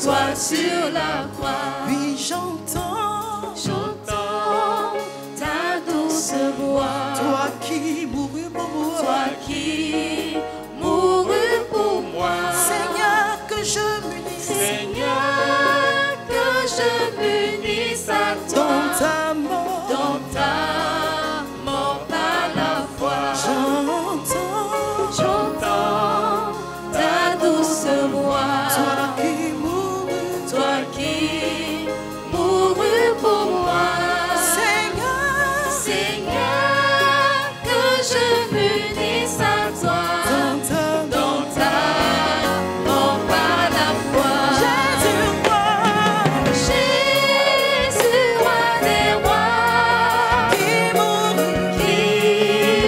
toi sur la croix. Oui, j'entends, J'entends ta douce voix. toi qui mourus pour moi. Toi qui mourus pour moi. Seigneur, que je m'unisse Seigneur, que je m'unisse à toi. dans ta mort. Dans ta mort par la foi. J'entends, J'entends ta douce voix. toi qui mourus Toi qui mourus pour moi. Seigneur, Seigneur, que je m'unisse à toi. dans ta Dans ta mort par la foi. Jésus, roi, Jésus, roi des rois, qui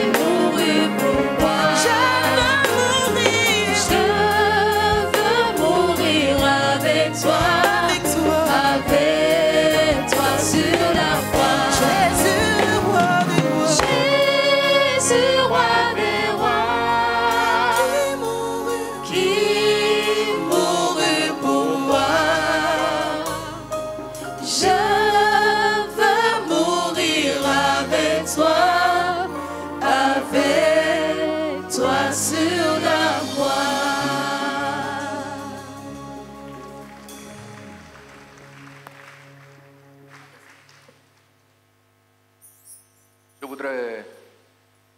mourut pour moi. je veux mourir Je veux mourir avec toi. avec toi. Avec toi sur la croix. Jésus, roi des rois, Jésus, roi des rois, qui mourut pour moi. Je veux mourir avec toi sur la croix. Je voudrais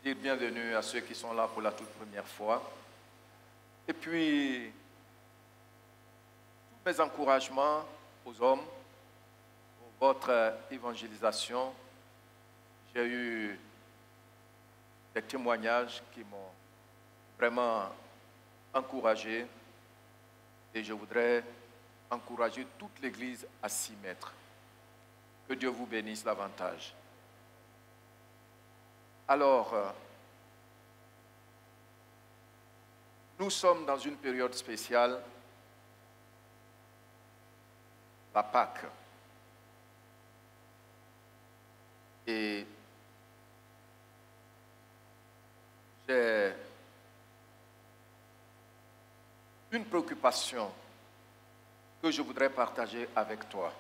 dire bienvenue à ceux qui sont là pour la toute première fois. Et puis, tous mes encouragements aux hommes, pour votre évangélisation. J'ai eu des témoignages qui m'ont vraiment encouragé. Et je voudrais encourager toute l'Église à s'y mettre. Que Dieu vous bénisse davantage. Alors, nous sommes dans une période spéciale, la Pâque. Et j'ai une préoccupation que je voudrais partager avec toi.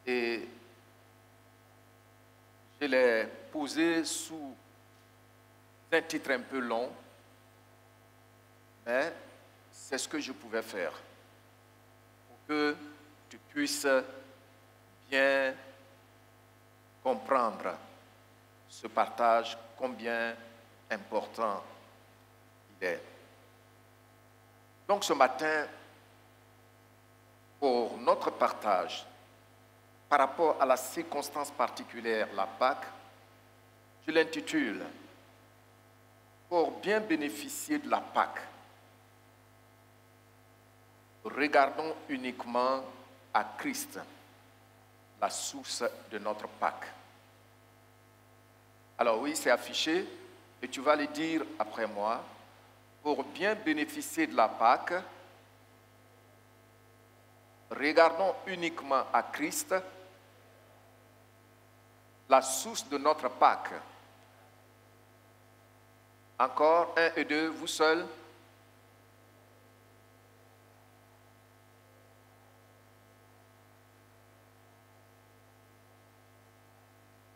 Et je l'ai posé sous un titre un peu long, mais c'est ce que je pouvais faire pour que tu puisses bien comprendre ce partage, combien important il est. Donc ce matin, pour notre partage, par rapport à la circonstance particulière, la Pâque, je l'intitule « Pour bien bénéficier de la Pâque, regardons uniquement à Christ, la source de notre Pâque. » Alors oui, c'est affiché, et tu vas le dire après moi. Pour bien bénéficier de la Pâque, regardons uniquement à Christ, la source de notre Pâque. Encore, 1 et 2, vous seuls.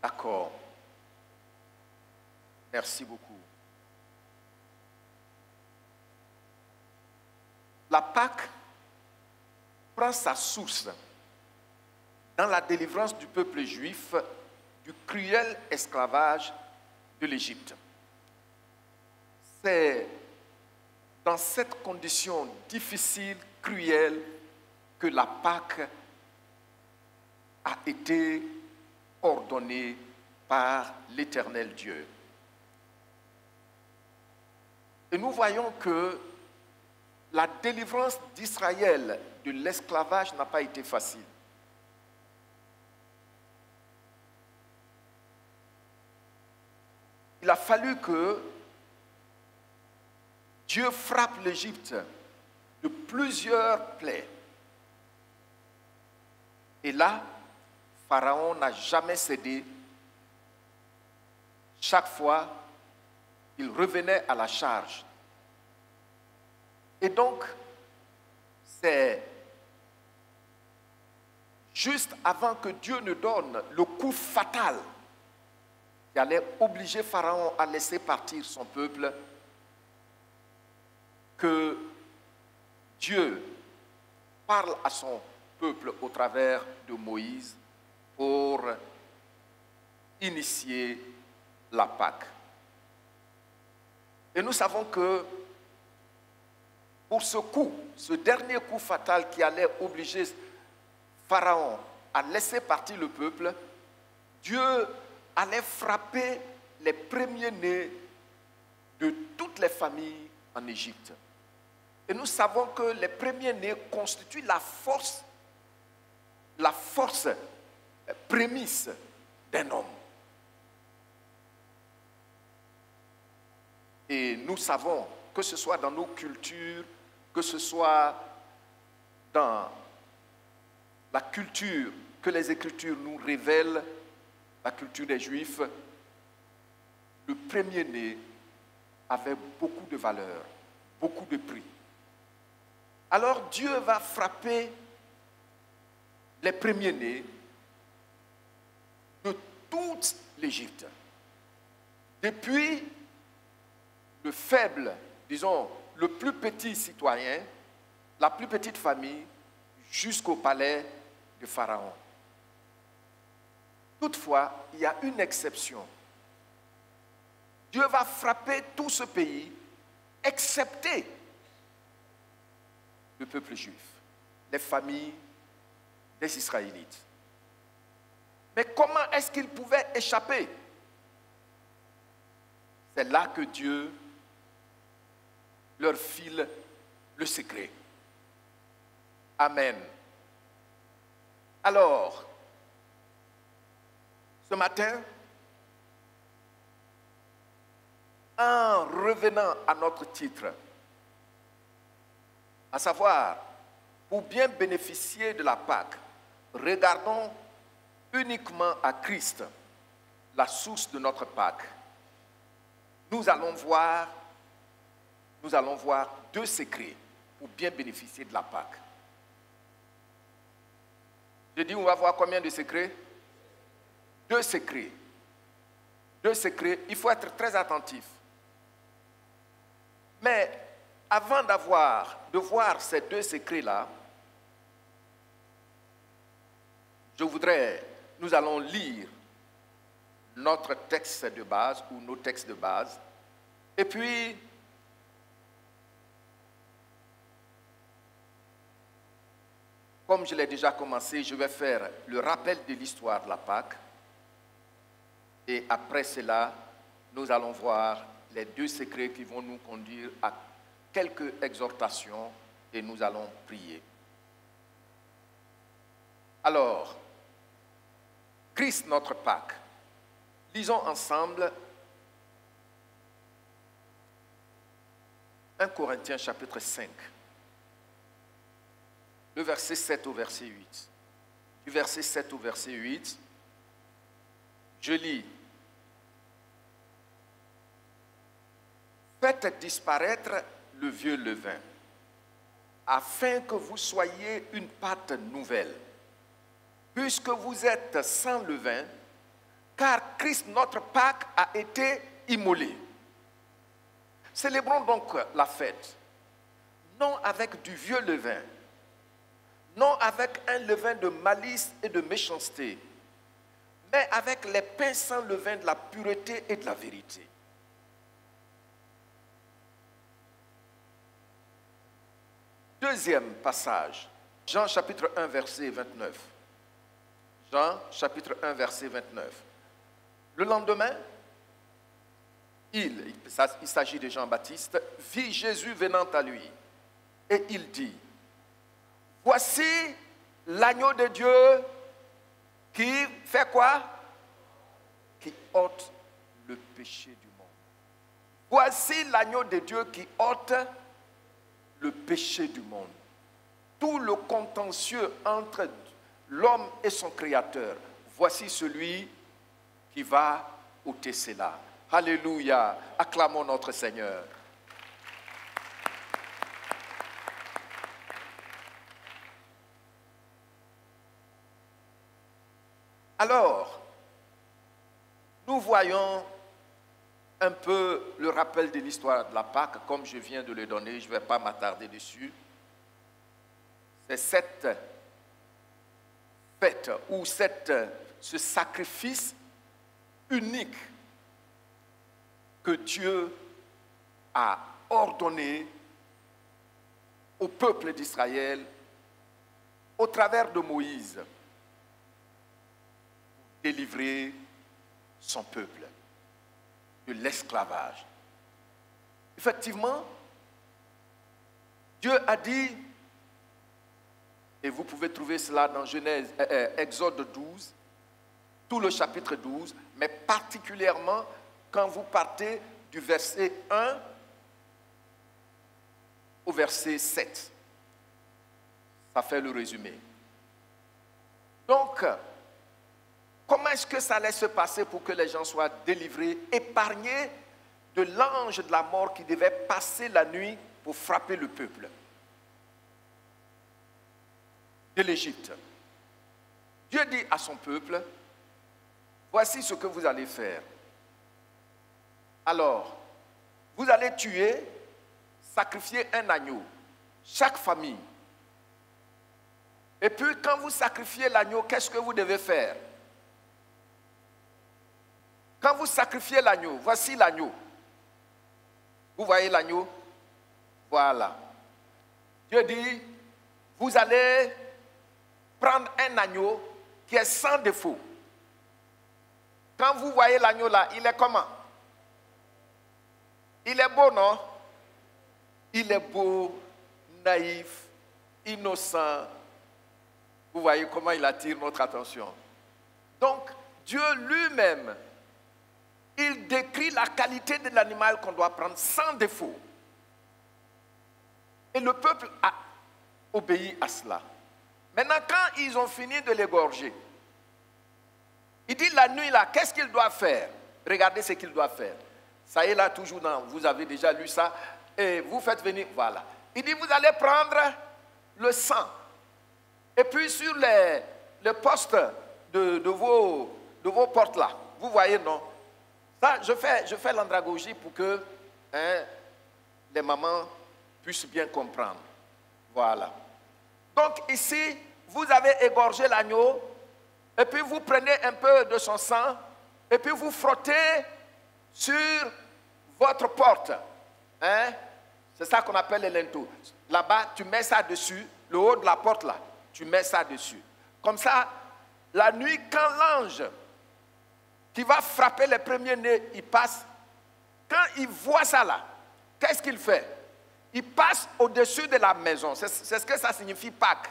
D'accord. Merci beaucoup. La Pâque prend sa source dans la délivrance du peuple juif du cruel esclavage de l'Égypte. C'est dans cette condition difficile, cruelle, que la Pâque a été ordonnée par l'Éternel Dieu. Et nous voyons que la délivrance d'Israël de l'esclavage n'a pas été facile. Il a fallu que Dieu frappe l'Égypte de plusieurs plaies. Et là, Pharaon n'a jamais cédé. Chaque fois, il revenait à la charge Et donc, c'est juste avant que Dieu ne donne le coup fatal qui allait obliger Pharaon à laisser partir son peuple, que Dieu parle à son peuple au travers de Moïse pour initier la Pâque. Et nous savons que pour ce coup, ce dernier coup fatal qui allait obliger Pharaon à laisser partir le peuple, Dieu allait frapper les premiers-nés de toutes les familles en Égypte. Et nous savons que les premiers-nés constituent la force prémisse d'un homme. Et nous savons, que ce soit dans nos cultures, que ce soit dans la culture que les Écritures nous révèlent, la culture des Juifs, le premier-né avait beaucoup de valeur, beaucoup de prix. Alors Dieu va frapper les premiers-nés de toute l'Égypte. Depuis le faible, disons, le plus petit citoyen, la plus petite famille, jusqu'au palais de Pharaon. Toutefois, il y a une exception. Dieu va frapper tout ce pays, excepté le peuple juif, les familles des Israélites. Mais comment est-ce qu'ils pouvaient échapper? C'est là que Dieu leur file le secret. Amen. Alors, ce matin, en revenant à notre titre, à savoir, pour bien bénéficier de la Pâque, regardons uniquement à Christ, la source de notre Pâque. Nous allons voir deux secrets pour bien bénéficier de la Pâque. Je dis, on va voir combien de secrets? Deux secrets. Deux secrets. Il faut être très attentif. Mais avant de voir ces deux secrets-là, nous allons lire notre texte de base ou nos textes de base. Et puis, comme je l'ai déjà commencé, je vais faire le rappel de l'histoire de la Pâque. Et après cela, nous allons voir les deux secrets qui vont nous conduire à quelques exhortations et nous allons prier. Alors, Christ notre Pâque. Lisons ensemble 1 Corinthiens chapitre 5. Le verset 7 au verset 8. Du verset 7 au verset 8, je lis. Faites disparaître le vieux levain, afin que vous soyez une pâte nouvelle, puisque vous êtes sans levain, car Christ notre Pâque a été immolé. Célébrons donc la fête, non avec du vieux levain, non avec un levain de malice et de méchanceté, mais avec les pains sans levain de la pureté et de la vérité. Deuxième passage, Jean chapitre 1, verset 29. Jean chapitre 1, verset 29. Le lendemain, il s'agit de Jean-Baptiste, vit Jésus venant à lui. Et il dit, voici l'agneau de Dieu qui fait quoi? Qui ôte le péché du monde. Voici l'agneau de Dieu qui ôte le péché du monde. Tout le contentieux entre l'homme et son Créateur. Voici celui qui va ôter cela. Alléluia. Acclamons notre Seigneur. Alors, nous voyons un peu le rappel de l'histoire de la Pâque, comme je viens de le donner, je ne vais pas m'attarder dessus. C'est cette fête ou ce sacrifice unique que Dieu a ordonné au peuple d'Israël au travers de Moïse pour délivrer son peuple de l'esclavage. Effectivement, Dieu a dit, et vous pouvez trouver cela dans Exode 12, tout le chapitre 12, mais particulièrement quand vous partez du verset 1 au verset 7. Ça fait le résumé. Donc, comment est-ce que ça allait se passer pour que les gens soient délivrés, épargnés de l'ange de la mort qui devait passer la nuit pour frapper le peuple de l'Égypte? Dieu dit à son peuple, voici ce que vous allez faire. Alors, vous allez tuer, sacrifier un agneau, chaque famille. Et puis, quand vous sacrifiez l'agneau, qu'est-ce que vous devez faire? Quand vous sacrifiez l'agneau, voici l'agneau. Vous voyez l'agneau? Voilà. Dieu dit, vous allez prendre un agneau qui est sans défaut. Quand vous voyez l'agneau là, il est comment? Il est beau, non? Il est beau, naïf, innocent. Vous voyez comment il attire notre attention. Donc, Dieu lui-même, il décrit la qualité de l'animal qu'on doit prendre sans défaut. Et le peuple a obéi à cela. Maintenant, quand ils ont fini de l'égorger, il dit la nuit là, qu'est-ce qu'ils doivent faire? Regardez ce qu'ils doivent faire. Ça est là, toujours dans, vous avez déjà lu ça, et vous faites venir, voilà. Il dit, vous allez prendre le sang, et puis sur les postes de vos portes là, vous voyez, non? Ça, je fais l'andragogie pour que les mamans puissent bien comprendre. Voilà. Donc ici, vous avez égorgé l'agneau, et puis vous prenez un peu de son sang, et puis vous frottez sur votre porte. C'est ça qu'on appelle les linteaux. Là-bas, tu mets ça dessus, le haut de la porte là, tu mets ça dessus. Comme ça, la nuit, quand l'ange qui va frapper les premiers-nés, il passe, quand il voit ça là, qu'est-ce qu'il fait? Il passe au-dessus de la maison. C'est ce que ça signifie Pâques.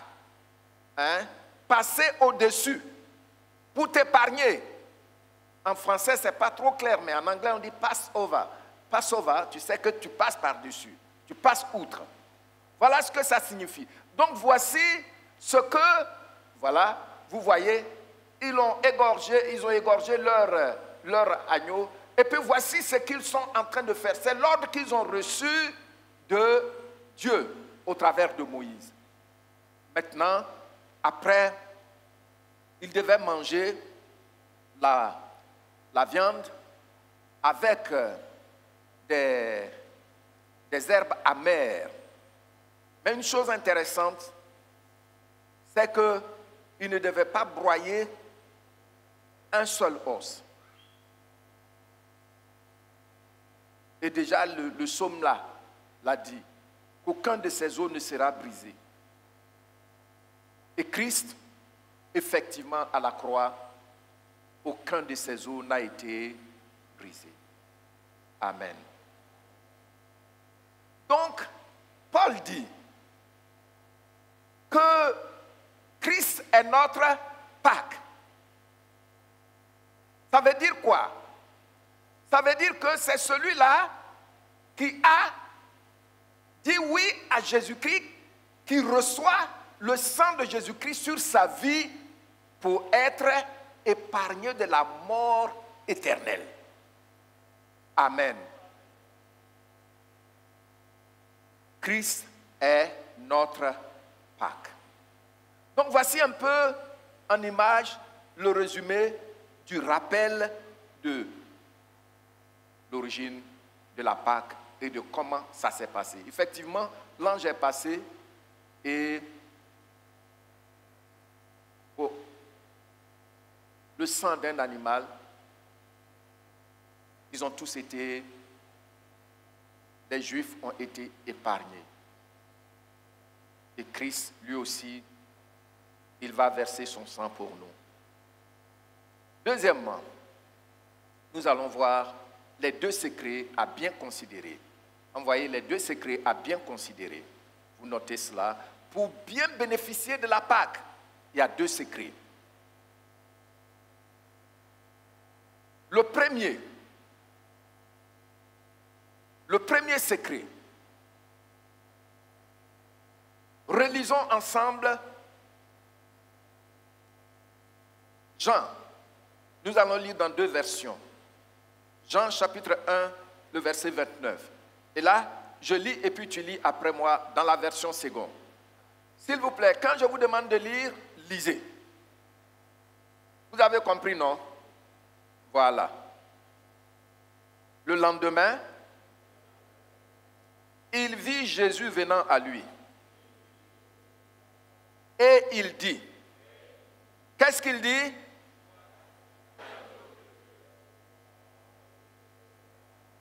Passer au-dessus pour t'épargner. En français, ce n'est pas trop clair, mais en anglais, on dit pass over. Pass over, tu sais que tu passes par-dessus. Tu passes outre. Voilà ce que ça signifie. Donc, voici ce que, voilà, vous voyez, ils ont égorgé leur agneau. Et puis, voici ce qu'ils sont en train de faire. C'est l'ordre qu'ils ont reçu de Dieu au travers de Moïse. Maintenant, après, ils devaient manger la viande avec des herbes amères. Mais une chose intéressante, c'est qu'ils ne devaient pas broyer un seul os. Et déjà, le psaume là l'a dit, qu'aucun de ces os ne sera brisé. Et Christ, effectivement, à la croix, aucun de ces os n'a été brisé. Amen. Donc, Paul dit que Christ est notre Pâques. Ça veut dire quoi? Ça veut dire que c'est celui-là qui a dit oui à Jésus-Christ, qui reçoit le sang de Jésus-Christ sur sa vie pour être épargné de la mort éternelle. Amen. Christ est notre Pâques. Donc voici un peu en image le résumé du rappel de l'origine de la Pâque et de comment ça s'est passé. Effectivement, l'ange est passé et le sang d'un animal, ils ont tous été, les Juifs ont été épargnés. Et Christ, lui aussi, il va verser son sang pour nous. Deuxièmement, nous allons voir les deux secrets à bien considérer. Envoyez les deux secrets à bien considérer. Vous notez cela. Pour bien bénéficier de la Pâque, il y a deux secrets. Le premier secret, relisons ensemble Jean. Nous allons lire dans deux versions. Jean chapitre 1, le verset 29. Et là, je lis et puis tu lis après moi dans la version seconde. S'il vous plaît, quand je vous demande de lire, lisez. Vous avez compris, non? Voilà. Le lendemain, il vit Jésus venant à lui. Et il dit, qu'est-ce qu'il dit?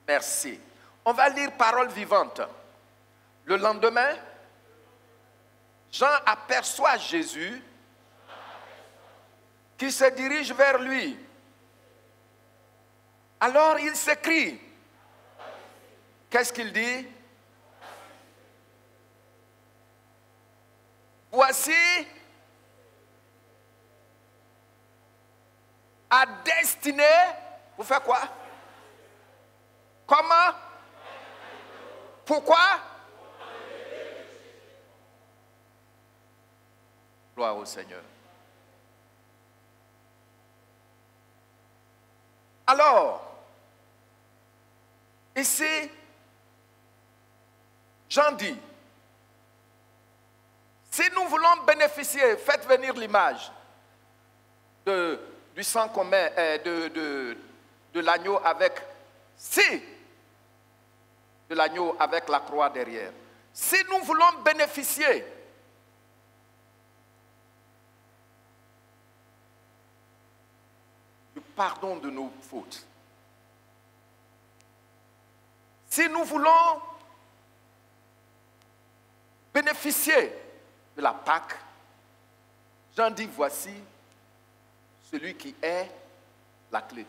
Merci. On va lire parole vivante. Le lendemain, Jean aperçoit Jésus qui se dirige vers lui. Alors il s'écrie. Qu'est-ce qu'il dit? Voici à destinée, vous faites quoi? Comment? Pourquoi? Gloire au Seigneur. Alors, ici, Jean dit, si nous voulons bénéficier, faites venir l'image du sang commun, de l'agneau avec, de l'agneau avec la croix derrière. Si nous voulons bénéficier du pardon de nos fautes, si nous voulons bénéficier de la Pâque, Jean dit, voici celui qui est la clé. Il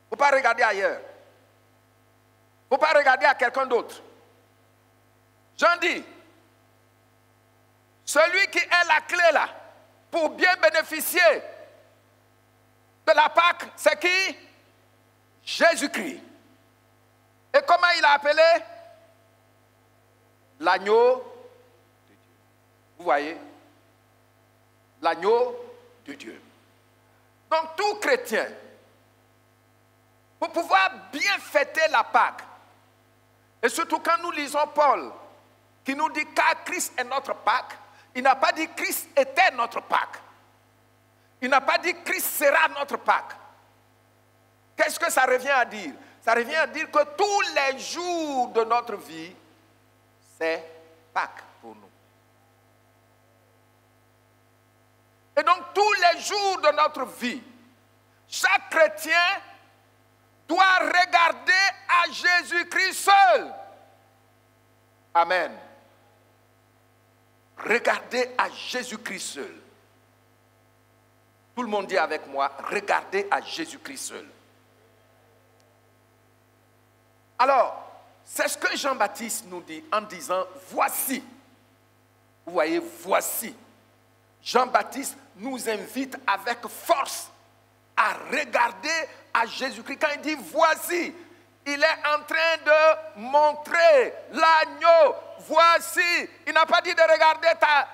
ne faut pas regarder ailleurs. Il ne faut pas regarder à quelqu'un d'autre. Jean dit, celui qui est la clé là, pour bien bénéficier de la Pâque, c'est qui? Jésus-Christ. Et comment il a appelé? L'agneau de Dieu. Vous voyez? L'agneau de Dieu. Donc tout chrétien, pour pouvoir bien fêter la Pâque, et surtout quand nous lisons Paul, qui nous dit car Christ est notre Pâque, il n'a pas dit Christ était notre Pâque. Il n'a pas dit Christ sera notre Pâque. Qu'est-ce que ça revient à dire? Ça revient à dire que tous les jours de notre vie, c'est Pâques pour nous. Et donc tous les jours de notre vie, chaque chrétien doit regarder à Jésus-Christ seul. Amen. Regardez à Jésus-Christ seul. Tout le monde dit avec moi, regardez à Jésus-Christ seul. Alors, c'est ce que Jean-Baptiste nous dit en disant, voici. Vous voyez, voici. Jean-Baptiste nous invite avec force à regarder à Jésus-Christ. Quand il dit voici, il est en train de montrer l'agneau. Voici. Il n'a pas dit de regarder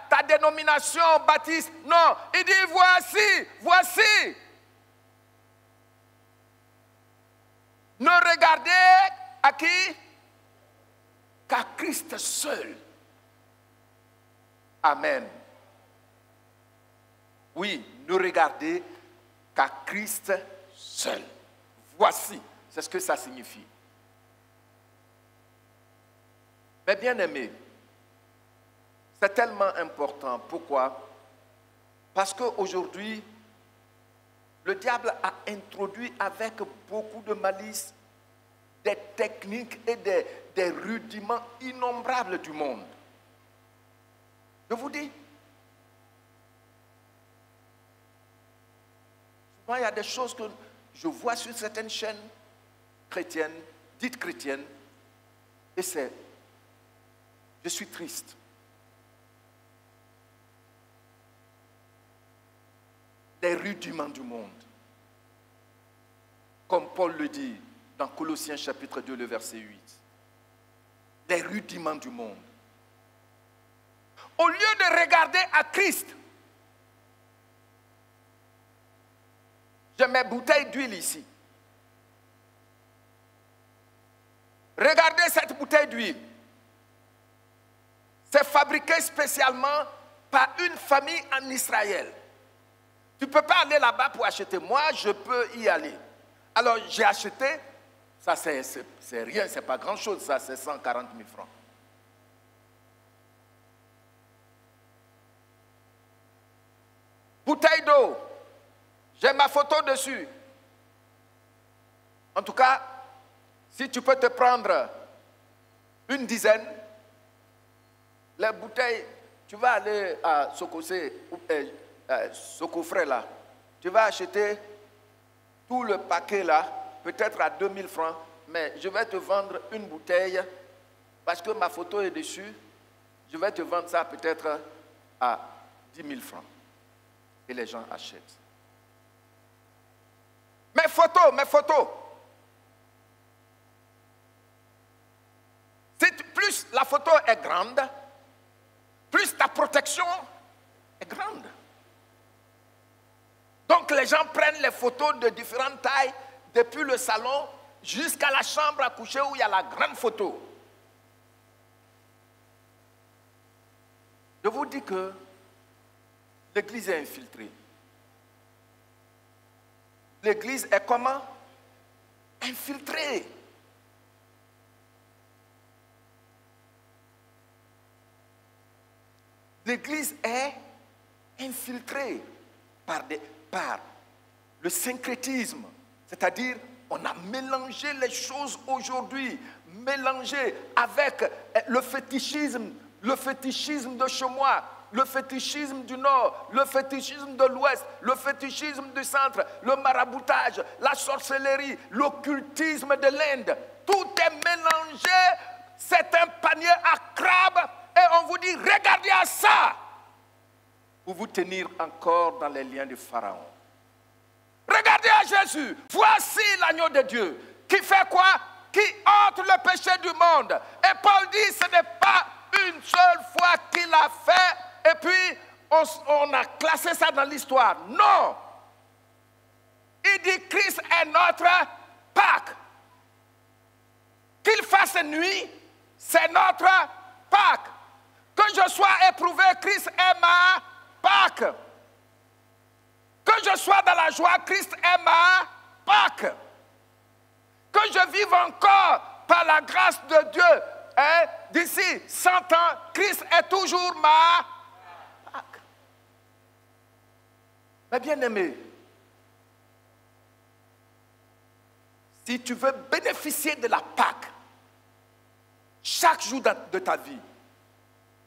ta dénomination baptiste. Non, il dit voici, voici. Ne regardez à qui? Qu'à Christ seul. Amen. Oui, ne regardez qu'à Christ seul. Voici, c'est ce que ça signifie. Mais bien aimé, c'est tellement important. Pourquoi? Parce qu'aujourd'hui, le diable a introduit avec beaucoup de malice des techniques et des rudiments innombrables du monde. Je vous dis, souvent il y a des choses que je vois sur certaines chaînes chrétiennes, dites chrétiennes, et je suis triste. Les rudiments du monde. Comme Paul le dit dans Colossiens chapitre 2, le verset 8. Les rudiments du monde. Au lieu de regarder à Christ, j'ai mes bouteilles d'huile ici. Regardez cette bouteille d'huile. C'est fabriqué spécialement par une famille en Israël. Tu ne peux pas aller là-bas pour acheter. Moi, je peux y aller. Alors, j'ai acheté. Ça, c'est rien, c'est pas grand-chose. Ça, c'est 140 000 francs. Bouteille d'eau. J'ai ma photo dessus. En tout cas, si tu peux te prendre une dizaine, les bouteilles, tu vas aller à Socofray là, tu vas acheter tout le paquet là, peut-être à 2000 francs, mais je vais te vendre une bouteille, parce que ma photo est dessus, je vais te vendre ça peut-être à 10 000 francs. Et les gens achètent. Mes photos. Plus la photo est grande, plus ta protection est grande. Donc les gens prennent les photos de différentes tailles, depuis le salon jusqu'à la chambre à coucher où il y a la grande photo. Je vous dis que l'Église est infiltrée. L'Église est comment? Infiltrée. L'Église est infiltrée par le syncrétisme. C'est-à-dire, on a mélangé les choses aujourd'hui, mélangé avec le fétichisme de chez moi, le fétichisme du Nord, le fétichisme de l'Ouest, le fétichisme du Centre, le maraboutage, la sorcellerie, l'occultisme de l'Inde. Tout est mélangé, c'est un panier à crabes, et on vous dit, regardez à ça, pour vous tenir encore dans les liens du Pharaon. Regardez à Jésus, voici l'agneau de Dieu, qui fait quoi? Qui ôte le péché du monde. Et Paul dit, ce n'est pas une seule fois qu'il l'a fait, et puis on a classé ça dans l'histoire. Non! Il dit, Christ est notre Pâques. Qu'il fasse nuit, c'est notre Pâques. Que je sois éprouvé, Christ est ma Pâques. Que je sois dans la joie, Christ est ma Pâques. Que je vive encore par la grâce de Dieu. D'ici 100 ans, Christ est toujours ma Pâques. Mais bien aimé, si tu veux bénéficier de la Pâques, chaque jour de ta vie,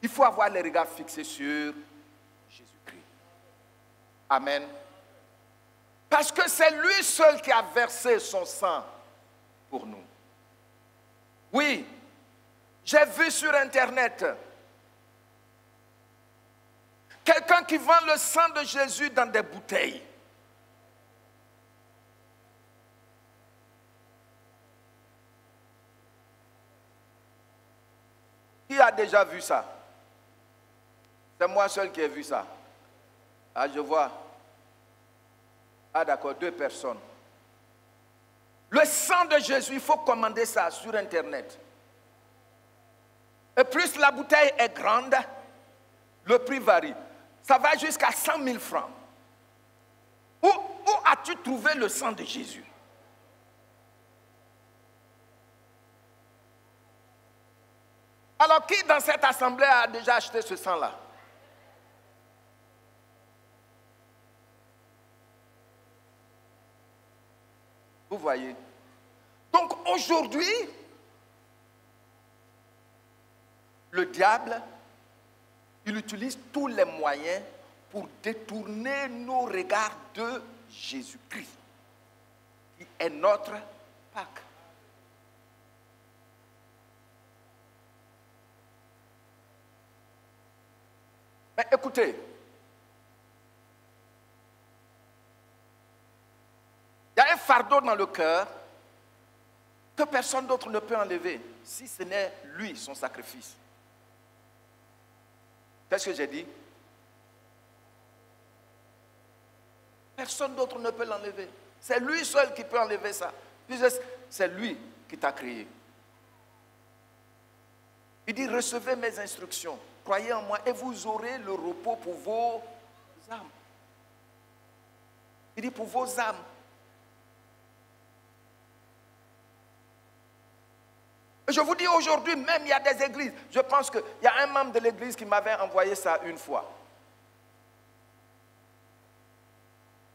il faut avoir les regards fixés sur Jésus-Christ. Amen. Parce que c'est lui seul qui a versé son sang pour nous. Oui, j'ai vu sur Internet quelqu'un qui vend le sang de Jésus dans des bouteilles. Qui a déjà vu ça? C'est moi seul qui ai vu ça. Ah, je vois. Ah, d'accord, 2 personnes. Le sang de Jésus, il faut commander ça sur Internet. Et plus la bouteille est grande, le prix varie. Ça va jusqu'à 100 000 francs. Où as-tu trouvé le sang de Jésus? Alors, qui dans cette assemblée a déjà acheté ce sang-là? Vous voyez? Donc aujourd'hui, le diable, il utilise tous les moyens pour détourner nos regards de Jésus-Christ, qui est notre Pâques. Mais écoutez, il y a un fardeau dans le cœur que personne d'autre ne peut enlever, si ce n'est lui, son sacrifice. Qu'est-ce que j'ai dit? Personne d'autre ne peut l'enlever. C'est lui seul qui peut enlever ça. C'est lui qui t'a créé. Il dit, recevez mes instructions, croyez en moi et vous aurez le repos pour vos âmes. Il dit, pour vos âmes. Je vous dis aujourd'hui, même il y a des églises, je pense qu'il y a un membre de l'église qui m'avait envoyé ça une fois.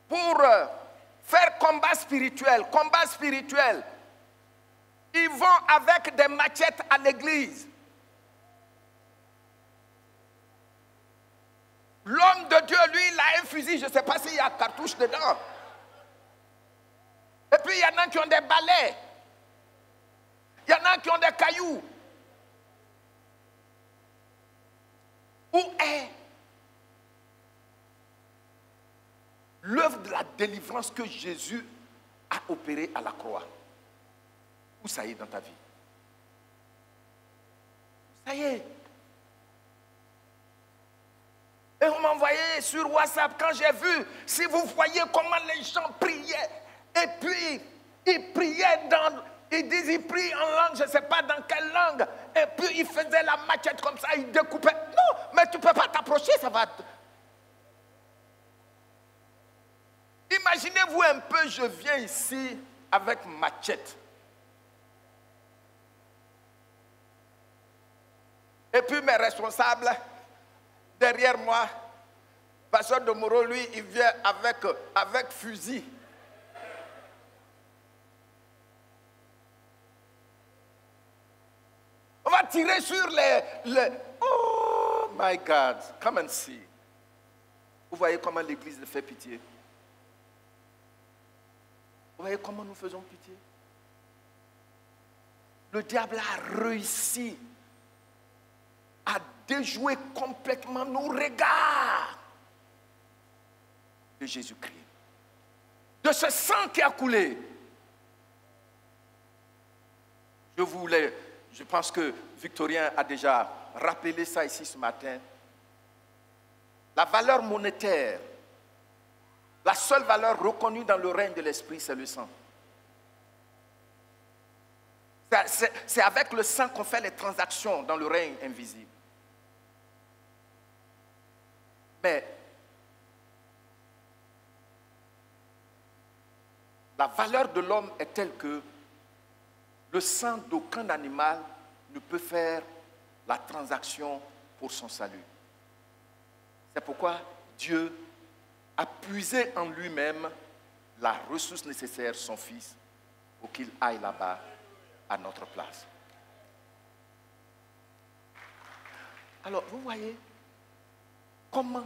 Pour faire combat spirituel, ils vont avec des machettes à l'église. L'homme de Dieu, lui, il a un fusil, je ne sais pas s'il y a cartouche dedans. Et puis il y en a qui ont des balais. Il y en a qui ont des cailloux. Où est l'œuvre de la délivrance que Jésus a opérée à la croix? Où ça y est dans ta vie? Ça y est. Et on m'a envoyé sur WhatsApp quand j'ai vu, si vous voyez comment les gens priaient, et puis ils priaient ils prient en langue, je ne sais pas dans quelle langue, et puis ils faisaient la machette comme ça, ils découpaient. Non, mais tu ne peux pas t'approcher, ça va. Imaginez-vous un peu, je viens ici avec machette. Et puis mes responsables, derrière moi, Pasteur de Moreau, lui, il vient avec fusil. On va tirer sur les... Oh my God, come and see. Vous voyez comment l'Église fait pitié? Vous voyez comment nous faisons pitié? Le diable a réussi à déjouer complètement nos regards de Jésus-Christ. De ce sang qui a coulé. Je pense que Victorien a déjà rappelé ça ici ce matin. La valeur monétaire, la seule valeur reconnue dans le règne de l'Esprit, c'est le sang. C'est avec le sang qu'on fait les transactions dans le règne invisible. Mais la valeur de l'homme est telle que le sang d'aucun animal ne peut faire la transaction pour son salut. C'est pourquoi Dieu a puisé en lui-même la ressource nécessaire, son Fils, pour qu'il aille là-bas à notre place. Alors, vous voyez comment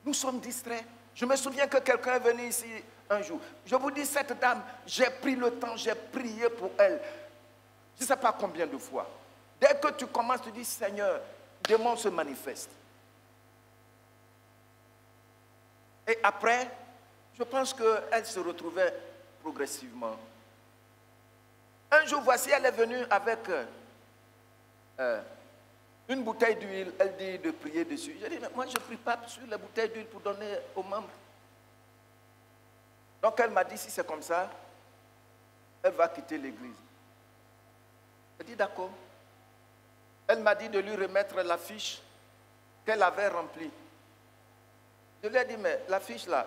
nous sommes distraits. Je me souviens que quelqu'un est venu ici un jour. Je vous dis, cette dame, j'ai pris le temps, j'ai prié pour elle. Je ne sais pas combien de fois. Dès que tu commences, tu dis, Seigneur, démon se manifeste. Et après, je pense qu'elle se retrouvait progressivement. Un jour, voici, elle est venue avec une bouteille d'huile. Elle dit de prier dessus. J'ai dit, mais moi, je ne prie pas sur la bouteille d'huile pour donner aux membres. Donc, elle m'a dit, si c'est comme ça, elle va quitter l'église. J'ai dit, d'accord. Elle m'a dit de lui remettre la fiche qu'elle avait remplie. Je lui ai dit, mais la fiche là,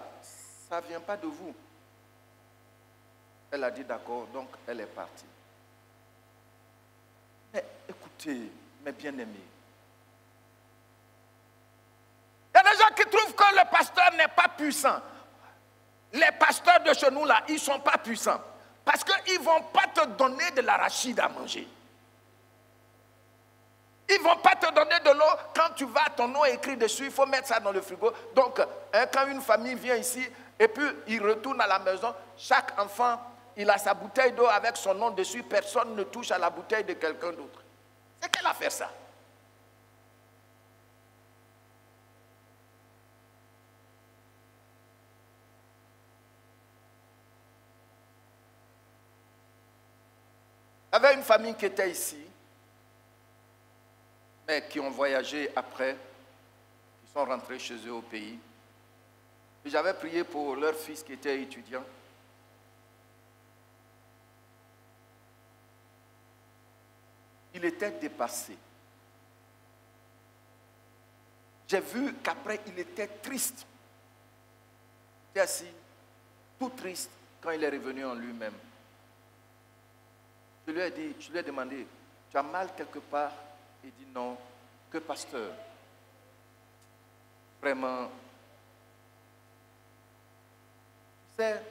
ça ne vient pas de vous. Elle a dit d'accord, donc elle est partie. Mais écoutez, mes bien-aimés, il y a des gens qui trouvent que le pasteur n'est pas puissant. Les pasteurs de chez nous, là, ils ne sont pas puissants. Parce qu'ils ne vont pas te donner de l'arachide à manger. Ils ne vont pas te donner de l'eau. Quand tu vas, ton nom est écrit dessus, il faut mettre ça dans le frigo. Donc, quand une famille vient ici, et puis il retourne à la maison, chaque enfant, il a sa bouteille d'eau avec son nom dessus. Personne ne touche à la bouteille de quelqu'un d'autre. C'est quelle affaire ça? Il y avait une famille qui était ici, mais qui ont voyagé après, qui sont rentrés chez eux au pays. Et j'avais prié pour leur fils qui était étudiant. Il était dépassé. J'ai vu qu'après, il était triste. Il était assis, tout triste, quand il est revenu en lui-même. Je lui ai demandé, tu as mal quelque part? Il dit non, que pasteur. Vraiment, tu sais,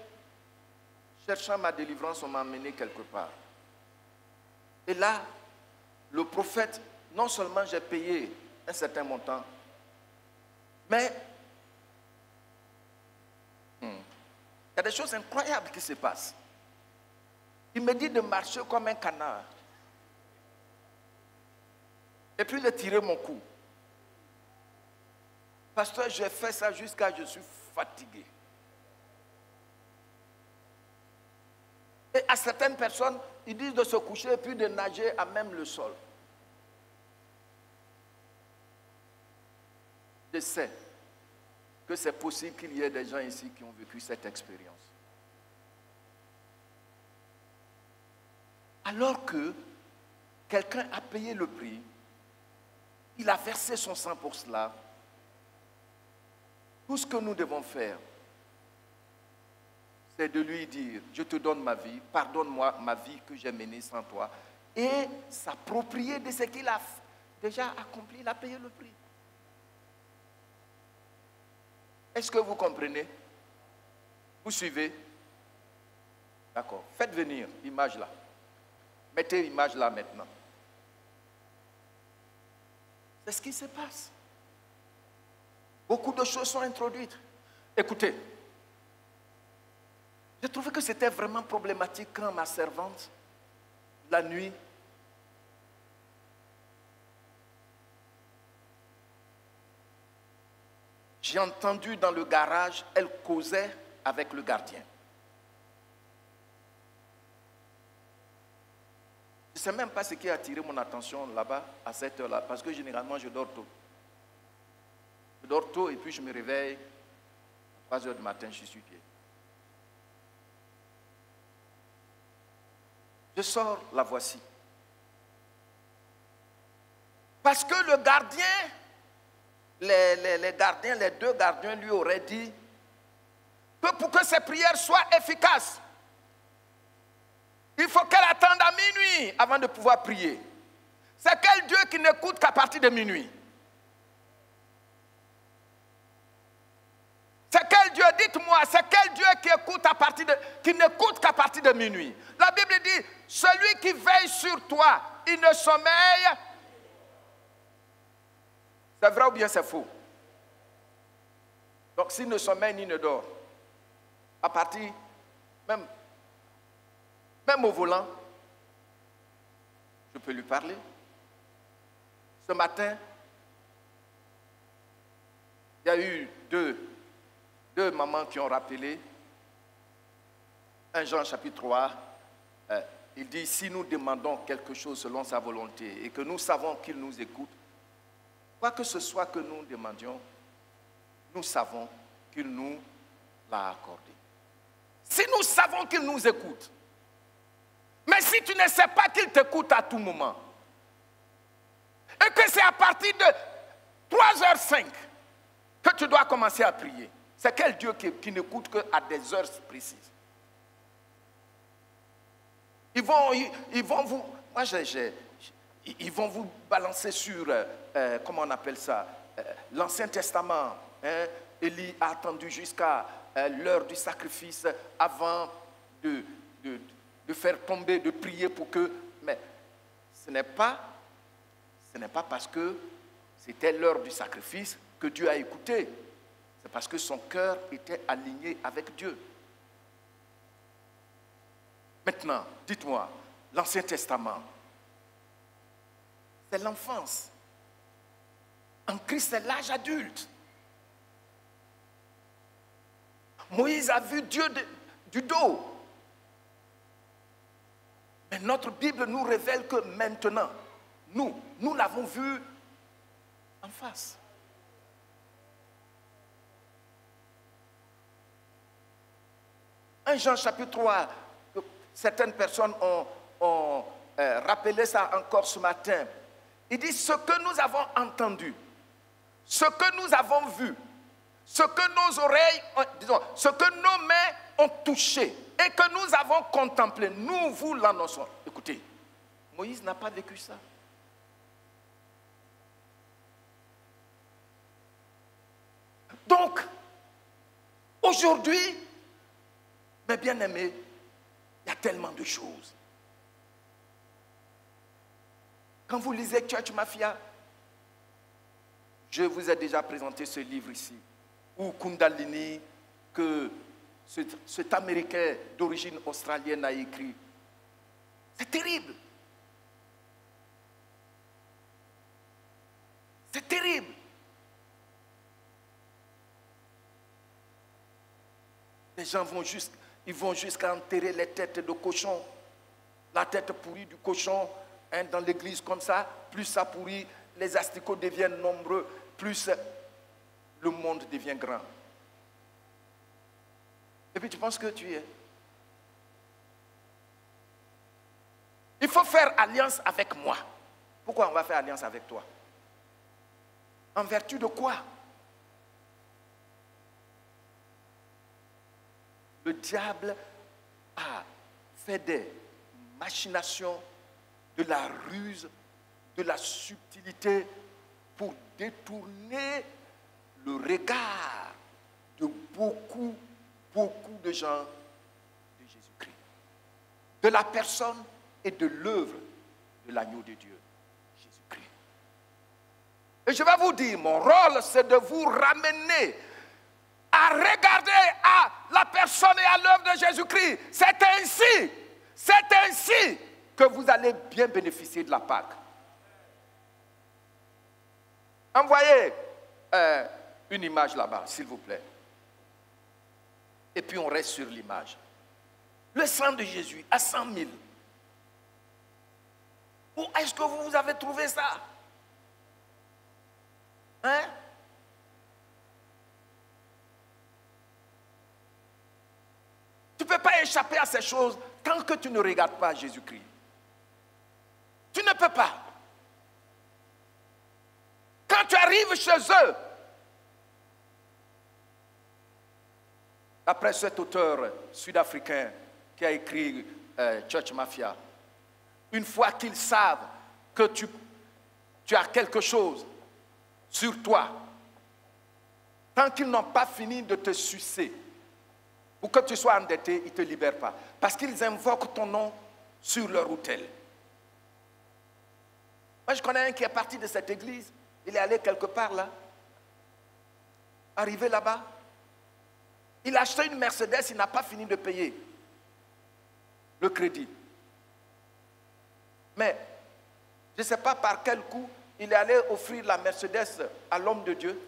cherchant ma délivrance, on m'a amené quelque part. Et là, le prophète, non seulement j'ai payé un certain montant, mais il y a des choses incroyables qui se passent. Il me dit de marcher comme un canard. Et puis de tirer mon cou. Pasteur, j'ai fait ça jusqu'à je suis fatigué. Et à certaines personnes, ils disent de se coucher et puis de nager à même le sol. Je sais que c'est possible qu'il y ait des gens ici qui ont vécu cette expérience. Alors que quelqu'un a payé le prix, il a versé son sang pour cela. Tout ce que nous devons faire, c'est de lui dire, je te donne ma vie, pardonne-moi ma vie que j'ai menée sans toi, et s'approprier de ce qu'il a déjà accompli, il a payé le prix. Est-ce que vous comprenez? Vous suivez? D'accord. Faites venir l'image là. Mettez l'image là maintenant. C'est ce qui se passe. Beaucoup de choses sont introduites. Écoutez, j'ai trouvé que c'était vraiment problématique quand ma servante, la nuit, j'ai entendu dans le garage, elle causait avec le gardien. Je ne sais même pas ce qui a attiré mon attention là-bas, à cette heure-là, parce que généralement, je dors tôt. Je dors tôt et puis je me réveille à 3 heures du matin, je suis sur pied. Je sors, la voici. Parce que le gardien, les deux gardiens lui auraient dit que pour que ses prières soient efficaces, il faut qu'elle attende à minuit avant de pouvoir prier. C'est quel Dieu qui n'écoute qu'à partir de minuit? C'est quel Dieu, dites-moi, c'est quel Dieu qui n'écoute qu'à partir de minuit? La Bible dit, celui qui veille sur toi, il ne sommeille. C'est vrai ou bien c'est faux? Donc s'il ne sommeille ni ne dort, à partir, même au volant, je peux lui parler. Ce matin, il y a eu deux mamans qui ont rappelé. 1 Jean chapitre 3, il dit, si nous demandons quelque chose selon sa volonté et que nous savons qu'il nous écoute, quoi que ce soit que nous demandions, nous savons qu'il nous l'a accordé. Si nous savons qu'il nous écoute, mais si tu ne sais pas qu'il t'écoute à tout moment, et que c'est à partir de 3h05 que tu dois commencer à prier, C'est quel Dieu qui n'écoute qu'à des heures précises? Ils vont vous... Moi, ils vont vous balancer sur, comment on appelle ça, l'Ancien Testament. Hein? Élie a attendu jusqu'à l'heure du sacrifice avant de faire tomber, de prier pour que... Mais ce n'est pas parce que c'était l'heure du sacrifice que Dieu a écouté. C'est parce que son cœur était aligné avec Dieu. Maintenant, dites-moi, l'Ancien Testament, c'est l'enfance. En Christ, c'est l'âge adulte. Moïse a vu Dieu du dos. Mais notre Bible nous révèle que maintenant, nous l'avons vu en face. Un Jean chapitre 3, que certaines personnes ont rappelé ça encore ce matin. Il dit ce que nous avons entendu, ce que nous avons vu, ce que nos oreilles, disons, ce que nos mains ont touché et que nous avons contemplé, nous vous l'annonçons. Écoutez, Moïse n'a pas vécu ça. Donc, aujourd'hui, mes bien-aimés, il y a tellement de choses. Quand vous lisez Church Mafia, je vous ai déjà présenté ce livre ici, où Kundalini, que cet Américain d'origine australienne a écrit. C'est terrible. C'est terrible. Les gens vont jusqu'à enterrer les têtes de cochon, la tête pourrie du cochon, hein, dans l'église comme ça. Plus ça pourrit, les asticots deviennent nombreux, plus le monde devient grand. Et puis tu penses que tu es. Il faut faire alliance avec moi. Pourquoi on va faire alliance avec toi? En vertu de quoi? Le diable a fait des machinations, de la ruse, de la subtilité pour détourner le regard de beaucoup de gens de Jésus-Christ, de la personne et de l'œuvre de l'agneau de Dieu, Jésus-Christ. Et je vais vous dire, mon rôle, c'est de vous ramener à regarder à la personne et à l'œuvre de Jésus-Christ. C'est ainsi que vous allez bien bénéficier de la Pâque. Envoyez une image là-bas, s'il vous plaît. Et puis on reste sur l'image. Le sang de Jésus à 100 000. Où est-ce que vous avez trouvé ça? Hein? Tu ne peux pas échapper à ces choses tant que tu ne regardes pas Jésus-Christ. Tu ne peux pas. Quand tu arrives chez eux, après cet auteur sud-africain qui a écrit Church Mafia, une fois qu'ils savent que tu as quelque chose sur toi, tant qu'ils n'ont pas fini de te sucer, pour que tu sois endetté, ils ne te libèrent pas. Parce qu'ils invoquent ton nom sur leur autel. Moi, je connais un qui est parti de cette église. Il est allé quelque part là. Arrivé là-bas. Il a acheté une Mercedes, il n'a pas fini de payer le crédit. Mais, je ne sais pas par quel coup, il est allé offrir la Mercedes à l'homme de Dieu.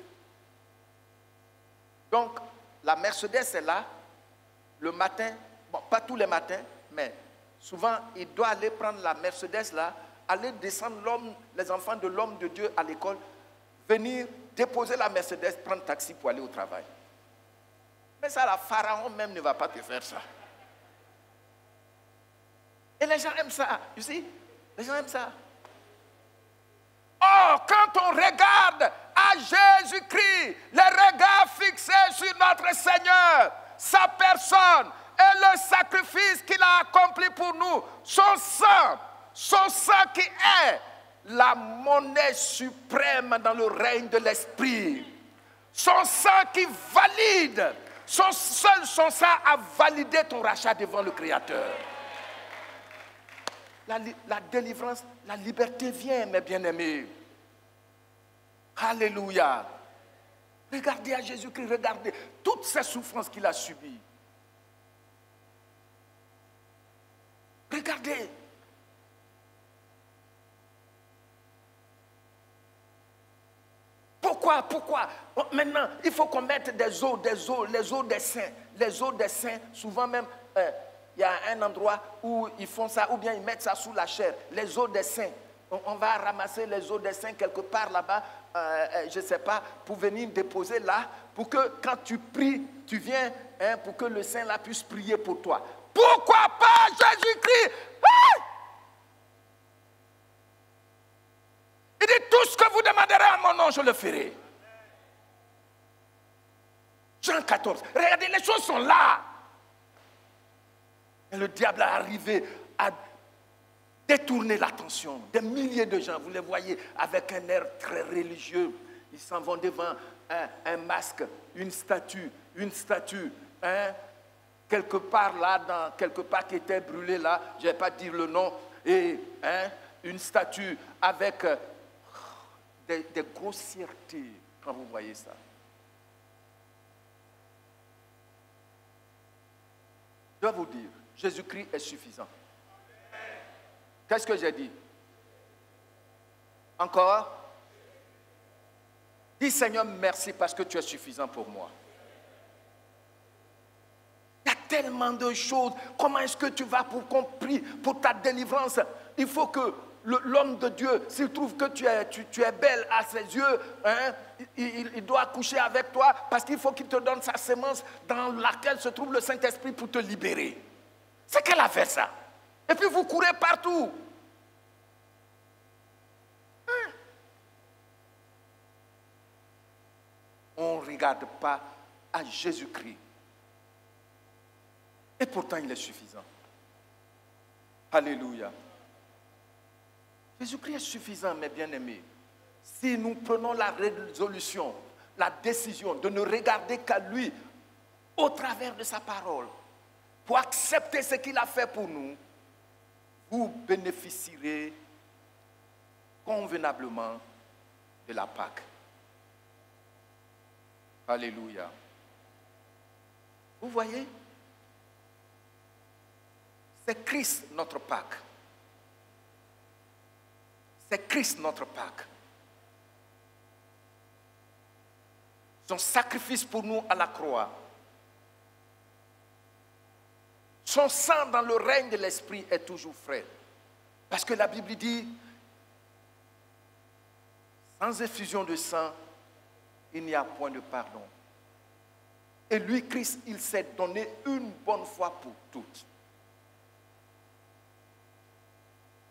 Donc, la Mercedes est là. Le matin, bon, pas tous les matins, mais souvent, il doit aller prendre la Mercedes là, aller descendre les enfants de l'homme de Dieu à l'école, venir déposer la Mercedes, prendre taxi pour aller au travail. Mais ça, la Pharaon même ne va pas te faire ça. Et les gens aiment ça, tu sais, les gens aiment ça. Oh, quand on regarde à Jésus-Christ, les regards fixés sur notre notre Seigneur, sa personne et le sacrifice qu'il a accompli pour nous, son sang qui est la monnaie suprême dans le règne de l'Esprit. Son sang qui valide, son sang a validé ton rachat devant le Créateur. La délivrance, la liberté vient, mes bien-aimés. Alléluia. Regardez à Jésus-Christ, regardez toutes ces souffrances qu'il a subies. Regardez. Pourquoi? Maintenant, il faut qu'on mette les os des saints. Les os des saints, souvent même, il y a un endroit où ils font ça, ou bien ils mettent ça sous la chair. Les os des saints. On va ramasser les os des saints quelque part là-bas, je ne sais pas, pour venir déposer là, pour que quand tu pries, tu viens, pour que le saint là puisse prier pour toi. Pourquoi pas Jésus-Christ? Ah! Il dit, tout ce que vous demanderez à mon nom, je le ferai. Jean 14. Regardez, les choses sont là. Et le diable est arrivé à détourner l'attention. Des milliers de gens, vous les voyez, avec un air très religieux. Ils s'en vont devant un masque, une statue, quelque part là, quelque part qui était brûlé là, je ne vais pas dire le nom, et une statue avec des grossièretés quand vous voyez ça. Je dois vous dire, Jésus-Christ est suffisant. Qu'est-ce que j'ai dit? Encore? Dis Seigneur, merci parce que tu es suffisant pour moi. Il y a tellement de choses. Comment est-ce que tu vas pour qu'on prie pour ta délivrance? Il faut que l'homme de Dieu, s'il trouve que tu es belle à ses yeux, il doit coucher avec toi parce qu'il faut qu'il te donne sa sémence dans laquelle se trouve le Saint-Esprit pour te libérer. C'est qu'elle a fait ça. Et puis vous courez partout. On ne regarde pas à Jésus-Christ. Et pourtant, il est suffisant. Alléluia. Jésus-Christ est suffisant, mes bien-aimés. Si nous prenons la résolution, la décision de ne regarder qu'à lui au travers de sa parole, pour accepter ce qu'il a fait pour nous, vous bénéficierez convenablement de la Pâque. Alléluia. Vous voyez? C'est Christ notre Pâque. C'est Christ notre Pâque. Son sacrifice pour nous à la croix. Son sang dans le règne de l'Esprit est toujours frais. Parce que la Bible dit, sans effusion de sang, il n'y a point de pardon. Et lui, Christ, il s'est donné une bonne fois pour toutes.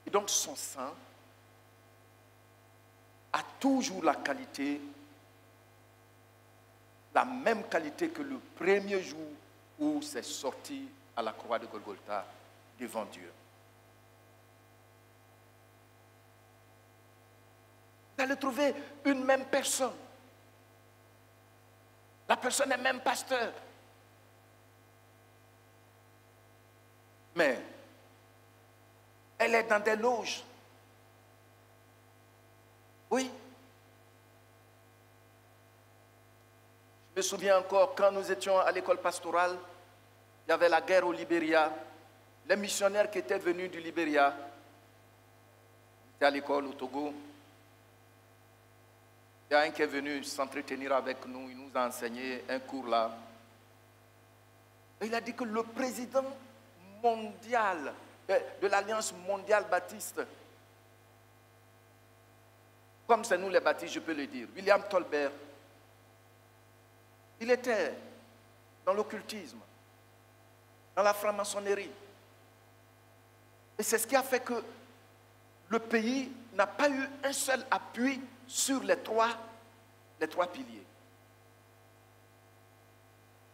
Et donc son sang a toujours la qualité, la même qualité que le premier jour où c'est sorti à la croix de Golgotha devant Dieu. Vous allez trouver une même personne. La personne est même pasteur. Mais elle est dans des loges. Oui. Je me souviens encore quand nous étions à l'école pastorale, il y avait la guerre au Libéria. Les missionnaires qui étaient venus du Libéria étaient à l'école au Togo. Il y a un qui est venu s'entretenir avec nous, il nous a enseigné un cours là. Et il a dit que le président mondial de l'Alliance mondiale baptiste, comme c'est nous les baptistes, je peux le dire, William Tolbert, il était dans l'occultisme, dans la franc-maçonnerie. Et c'est ce qui a fait que le pays n'a pas eu un seul appui sur les trois piliers.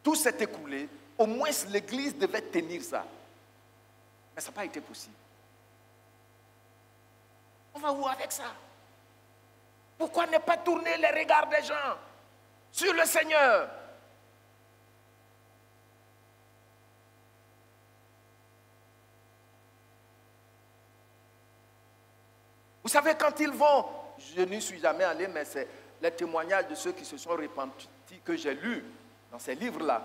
tout s'est écoulé. Au moins, l'Église devait tenir ça. Mais ça n'a pas été possible. On va où avec ça? Pourquoi ne pas tourner les regards des gens sur le Seigneur? Vous savez, quand ils vont, je n'y suis jamais allé, mais c'est les témoignages de ceux qui se sont repentis que j'ai lus dans ces livres-là.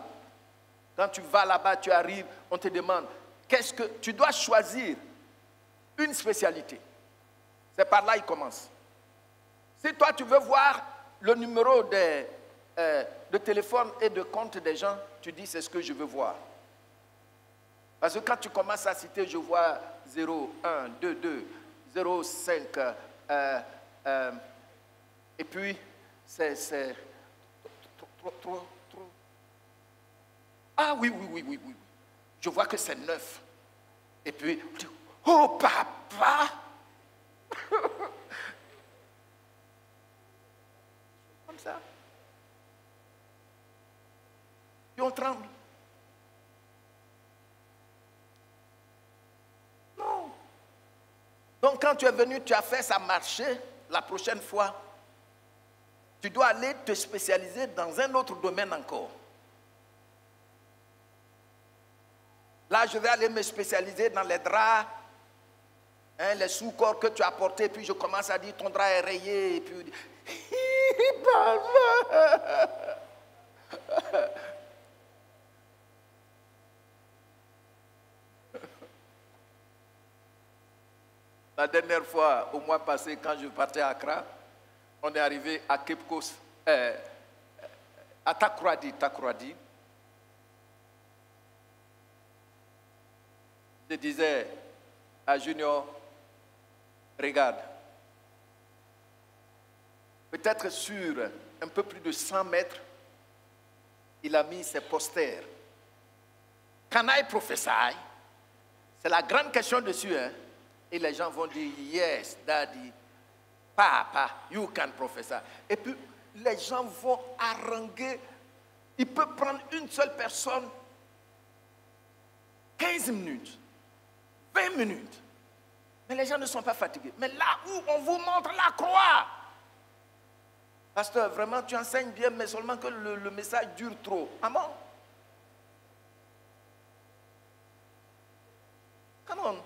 Quand tu vas là-bas, tu arrives, on te demande, qu'est-ce que tu dois choisir? Une spécialité. C'est par là qu'il commence. Si toi, tu veux voir le numéro de téléphone et de compte des gens, tu dis, c'est ce que je veux voir. Parce que quand tu commences à citer, je vois 0, 1, 2, 2, 0, 5, et puis c'est trop. Ah oui. Je vois que c'est 9. Et puis, oh papa! Comme ça. Et on tremble. Non. Donc quand tu es venu, tu as fait ça marcher, la prochaine fois, tu dois aller te spécialiser dans un autre domaine encore. Là, je vais aller me spécialiser dans les draps, hein, les sous-corps que tu as portés, puis je commence à dire ton drap est rayé, et puis la dernière fois, au mois passé, quand je partais à Accra, on est arrivé à Cape Coast, à Takoradi. Je disais à Junior, regarde, peut-être sur un peu plus de 100 mètres, il a mis ses posters. Can I prophesy? C'est la grande question dessus, hein? Et les gens vont dire, yes, daddy, papa, you can prophesy. Et puis, les gens vont haranguer. Il peut prendre une seule personne, 15 minutes, 20 minutes. Mais les gens ne sont pas fatigués. Mais là où on vous montre la croix, pasteur, vraiment, tu enseignes bien, mais seulement que le message dure trop. Ah bon? Come on.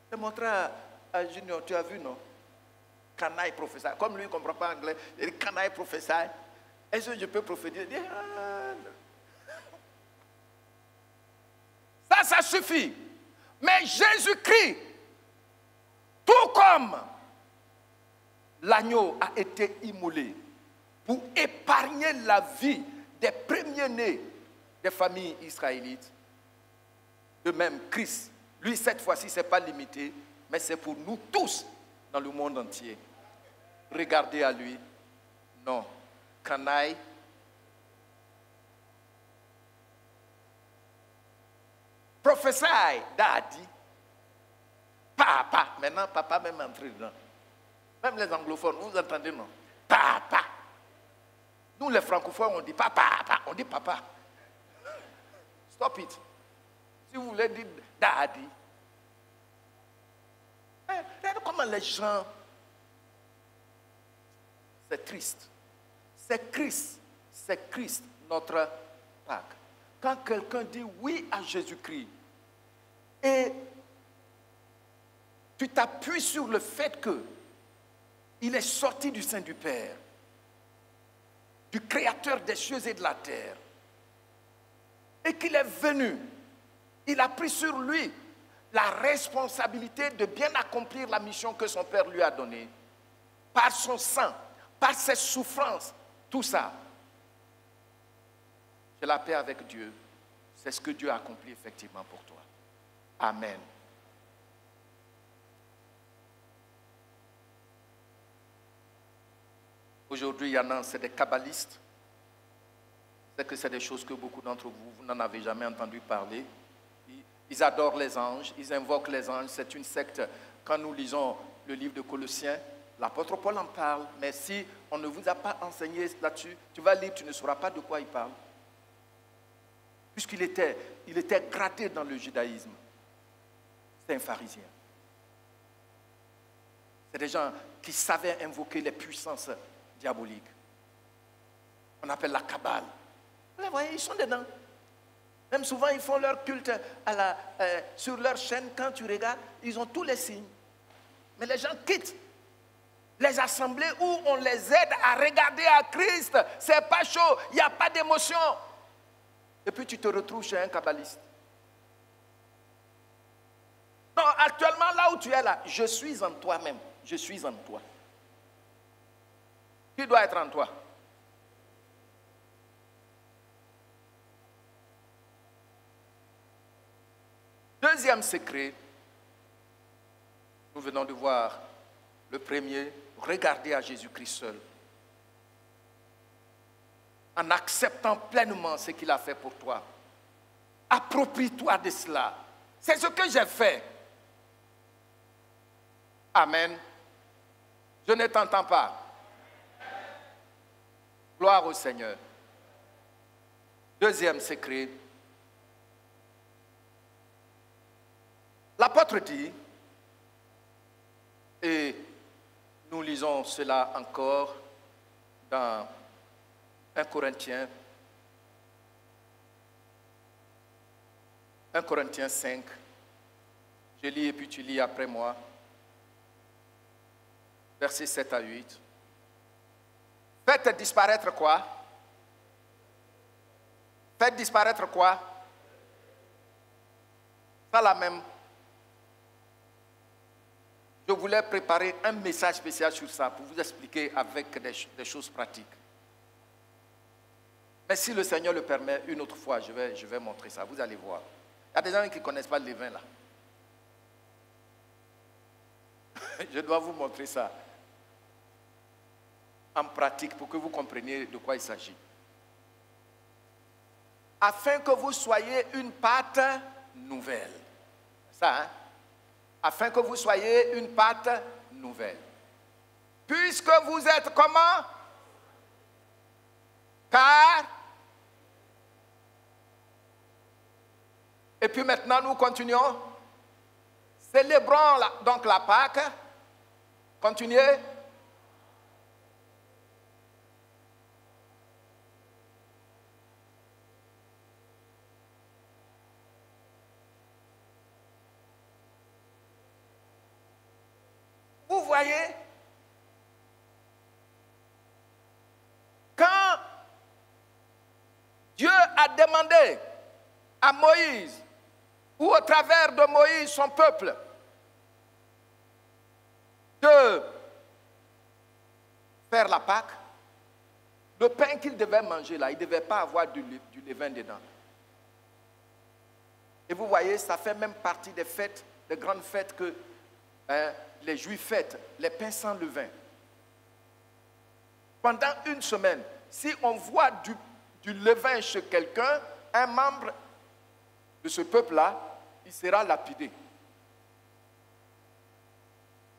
Je montrais à Junior, tu as vu, non? Can I prophesy? Comme lui, il ne comprend pas anglais, il dit, can I prophesy? Est-ce que je peux prophétiser? Il dit, ça suffit. Mais Jésus-Christ, tout comme l'agneau a été immolé pour épargner la vie des premiers-nés des familles israélites, de même Christ, lui cette fois-ci, ce n'est pas limité, mais c'est pour nous tous dans le monde entier. Regardez à lui. Non. Can I? Prophesy, daddy. Papa. Maintenant, papa même entré dedans. Même les anglophones, vous entendez, non? Papa. Nous, les francophones, on dit papa. On dit papa. Stop it. Si vous voulez dire daddy. Regardez comment les gens... C'est triste. C'est Christ, notre Pâques. Quand quelqu'un dit oui à Jésus-Christ et tu t'appuies sur le fait qu'il est sorti du sein du Père, du Créateur des cieux et de la terre, et qu'il est venu, il a pris sur lui la responsabilité de bien accomplir la mission que son Père lui a donnée, par son sang, par ses souffrances, tout ça. J'ai la paix avec Dieu. C'est ce que Dieu a accompli effectivement pour toi. Amen. Aujourd'hui, il y en a, c'est des kabbalistes. C'est que c'est des choses que beaucoup d'entre vous, vous n'en avez jamais entendu parler. Ils adorent les anges, ils invoquent les anges. C'est une secte. Quand nous lisons le livre de Colossiens, L'apôtre Paul en parle, mais si on ne vous a pas enseigné là-dessus, tu vas lire, tu ne sauras pas de quoi il parle. Puisqu'il était gradé dans le judaïsme. C'est un pharisien. C'est des gens qui savaient invoquer les puissances diaboliques. On appelle la Kabbale. Vous voyez, ils sont dedans. Même souvent, ils font leur culte sur leur chaîne. Quand tu regardes, ils ont tous les signes. Mais les gens quittent les assemblées où on les aide à regarder à Christ. C'est pas chaud, il n'y a pas d'émotion. Et puis tu te retrouves chez un kabbaliste. Non, actuellement, là où tu es là, je suis en toi-même. Je suis en toi. Qui doit être en toi? Deuxième secret, nous venons de voir le premier, regarder à Jésus-Christ seul. En acceptant pleinement ce qu'il a fait pour toi. Approprie-toi de cela. C'est ce que j'ai fait. Amen. Je ne t'entends pas. Gloire au Seigneur. Deuxième secret. L'apôtre dit, et nous lisons cela encore dans 1 Corinthiens 5. Je lis et puis tu lis après moi. Versets 7 à 8. Faites disparaître quoi? Faites disparaître quoi? Ça la même. Je voulais préparer un message spécial sur ça pour vous expliquer avec des choses pratiques. Mais si le Seigneur le permet, une autre fois, je vais montrer ça. Vous allez voir. Il y a des gens qui ne connaissent pas le levain là. Je dois vous montrer ça en pratique pour que vous compreniez de quoi il s'agit. Afin que vous soyez une pâte nouvelle. Ça, hein? Afin que vous soyez une pâte nouvelle. Puisque vous êtes comment? Car. Et puis maintenant, nous continuons. Célébrons donc la Pâque. Continuez. Vous voyez, quand Dieu a demandé à Moïse, ou au travers de Moïse, son peuple, de faire la Pâque, le pain qu'il devait manger là, il ne devait pas avoir du levain dedans. Et vous voyez, ça fait même partie des fêtes, des grandes fêtes que les Juifs fêtent, les pains sans levain. Pendant une semaine, si on voit du levain chez quelqu'un, un membre de ce peuple-là, il sera lapidé.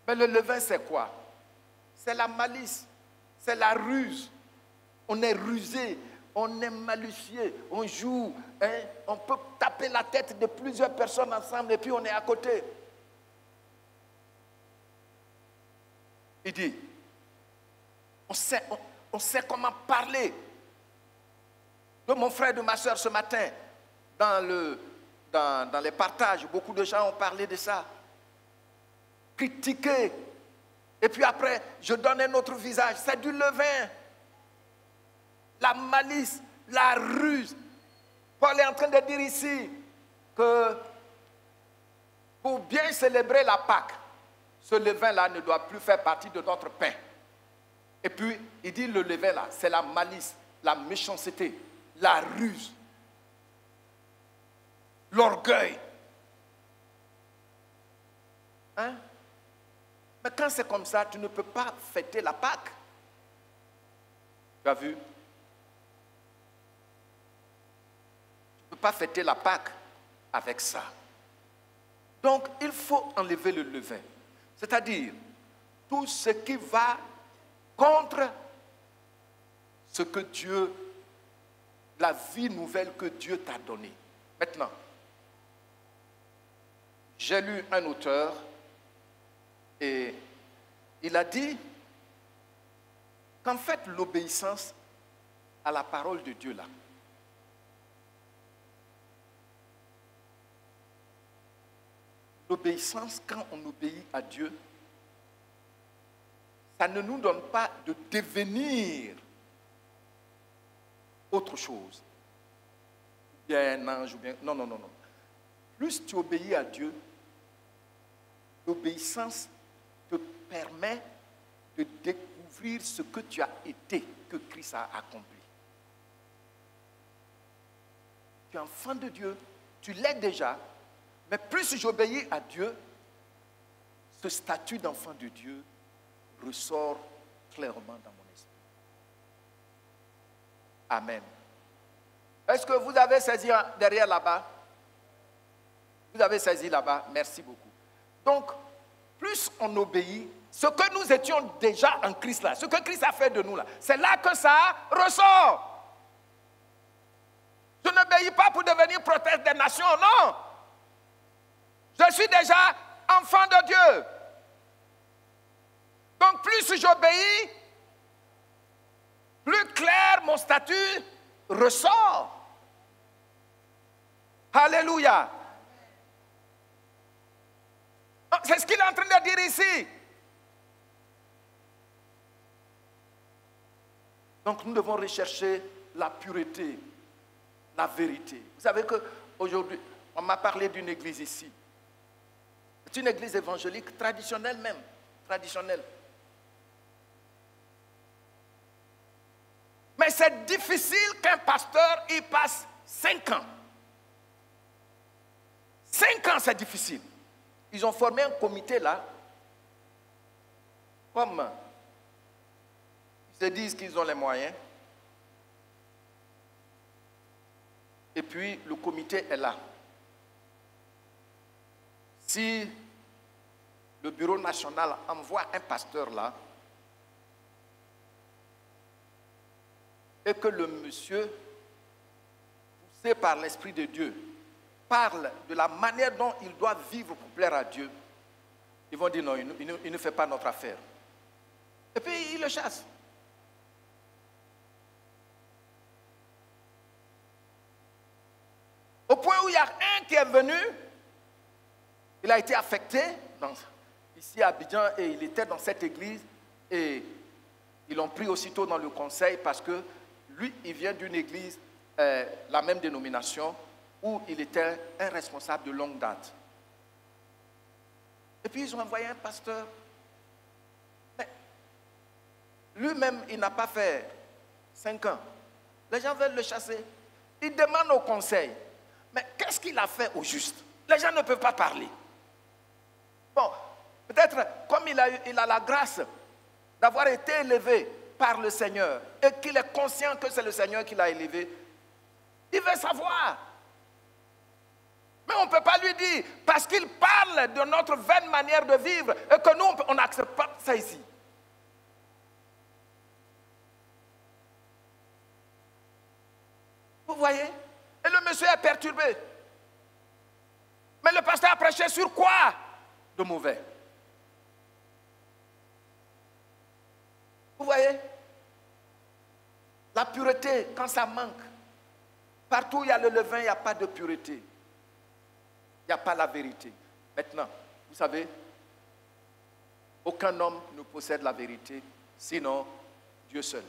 Mais le levain, c'est quoi? C'est la malice, c'est la ruse. On est rusé, on est malicieux, on joue, hein? On peut taper la tête de plusieurs personnes ensemble et puis on est à côté. Il dit, on sait comment parler de mon frère et de ma soeur ce matin. Dans les partages, beaucoup de gens ont parlé de ça. Critiquer. Et puis après, je donne un autre visage. C'est du levain. La malice, la ruse. Paul est en train de dire ici que pour bien célébrer la Pâque, ce levain-là ne doit plus faire partie de notre pain. Et puis, il dit le levain-là, c'est la malice, la méchanceté, la ruse, l'orgueil. Hein? Mais quand c'est comme ça, tu ne peux pas fêter la Pâque. Tu as vu? Tu ne peux pas fêter la Pâque avec ça. Donc, il faut enlever le levain. C'est-à-dire, tout ce qui va contre ce que Dieu, la vie nouvelle que Dieu t'a donnée. Maintenant, j'ai lu un auteur et il a dit qu'en fait l'obéissance à la parole de Dieu là, l'obéissance quand on obéit à Dieu, ça ne nous donne pas de devenir autre chose. Ou bien un ange, ou bien... Non, non, non, non. Plus tu obéis à Dieu, l'obéissance te permet de découvrir ce que tu as été, que Christ a accompli. Tu es enfant de Dieu, tu l'es déjà, mais plus j'obéis à Dieu, ce statut d'enfant de Dieu ressort clairement dans mon esprit. Amen. Est-ce que vous avez saisi derrière là-bas? Vous avez saisi là-bas? Merci beaucoup. Donc, plus on obéit, ce que nous étions déjà en Christ là, ce que Christ a fait de nous là, c'est là que ça ressort. Je n'obéis pas pour devenir protège des nations, non. Je suis déjà enfant de Dieu. Donc plus j'obéis, plus clair mon statut ressort. Alléluia. C'est ce qu'il est en train de dire ici. Donc nous devons rechercher la pureté, la vérité. Vous savez qu'aujourd'hui, on m'a parlé d'une église ici. C'est une église évangélique traditionnelle même, traditionnelle. Mais c'est difficile qu'un pasteur y passe 5 ans. 5 ans, c'est difficile. Ils ont formé un comité là, comme ils se disent qu'ils ont les moyens. Et puis le comité est là. Si le bureau national envoie un pasteur là, et que le monsieur, poussé par l'Esprit de Dieu, parle de la manière dont il doit vivre pour plaire à Dieu, ils vont dire non, il ne fait pas notre affaire. Et puis ils le chassent. Au point où il y a un qui est venu, il a été affecté ici à Abidjan et il était dans cette église et ils l'ont pris aussitôt dans le conseil parce que lui, il vient d'une église, la même dénomination, où il était un responsable de longue date. Et puis ils ont envoyé un pasteur. Mais lui-même, il n'a pas fait 5 ans. Les gens veulent le chasser. Ils demandent au conseil, mais qu'est-ce qu'il a fait au juste? Les gens ne peuvent pas parler. Bon, peut-être comme il a la grâce d'avoir été élevé par le Seigneur et qu'il est conscient que c'est le Seigneur qui l'a élevé, il veut savoir. Mais on ne peut pas lui dire, parce qu'il parle de notre vaine manière de vivre et que nous, on n'accepte pas ça ici. Vous voyez? Et le monsieur est perturbé. Mais le pasteur a prêché sur quoi de mauvais? Vous voyez? La pureté, quand ça manque, partout où il y a le levain, il n'y a pas de pureté. Il n'y a pas la vérité. Maintenant, vous savez, aucun homme ne possède la vérité, sinon Dieu seul.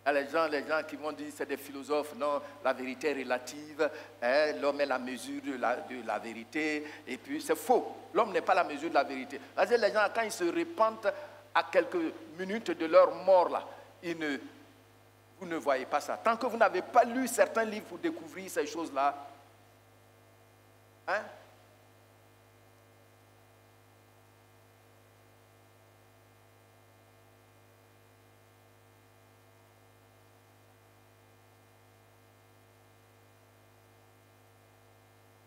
Il y a les gens qui vont dire c'est des philosophes, non, la vérité est relative, hein, l'homme est la mesure de la vérité, et puis c'est faux. L'homme n'est pas la mesure de la vérité. Les gens, quand ils se repentent à quelques minutes de leur mort, là, vous ne voyez pas ça. Tant que vous n'avez pas lu certains livres pour découvrir ces choses-là, hein?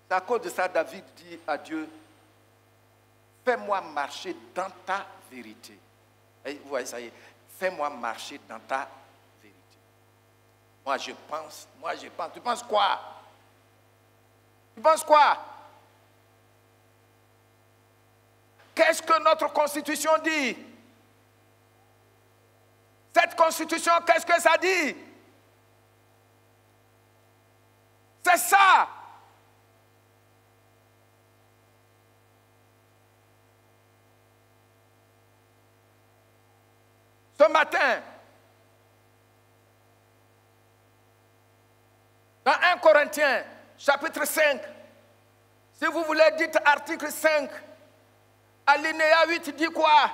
C'est à cause de ça, David dit à Dieu, fais-moi marcher dans ta vérité. Et vous voyez, ça y est, fais-moi marcher dans ta vérité. Moi je pense. Tu penses quoi? Tu penses quoi? Qu'est-ce que notre Constitution dit? Cette Constitution, qu'est-ce que ça dit? C'est ça. Ce matin, dans 1 Corinthiens, chapitre 5, si vous voulez, dites article 5, alinéa 8 dit quoi?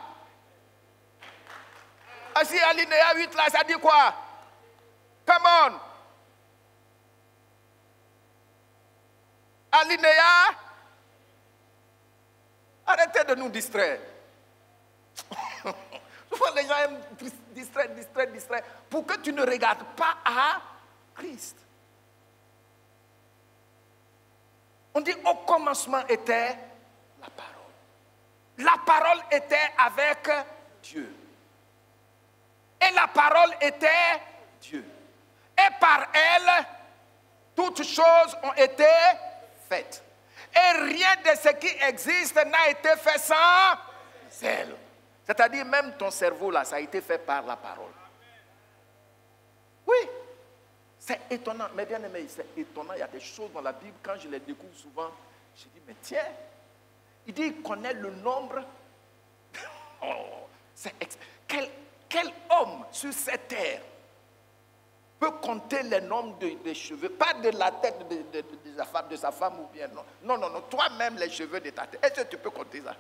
Ah si, alinéa 8 là, ça dit quoi? Come on! Alinéa, arrêtez de nous distraire. Les gens aiment distraire, pour que tu ne regardes pas à Christ. On dit au commencement était la parole. La parole était avec Dieu. Et la parole était Dieu. Et par elle, toutes choses ont été faites. Et rien de ce qui existe n'a été fait sans elle. C'est-à-dire même ton cerveau là, ça a été fait par la parole. Oui, c'est étonnant. Mais bien aimé, c'est étonnant. Il y a des choses dans la Bible, quand je les découvre souvent, je dis, mais tiens, il dit, il connaît le nombre. Oh, quel homme sur cette terre peut compter le nombre des cheveux, pas de la tête de sa femme ou bien non. Non, toi-même les cheveux de ta tête. Est-ce que tu peux compter ça?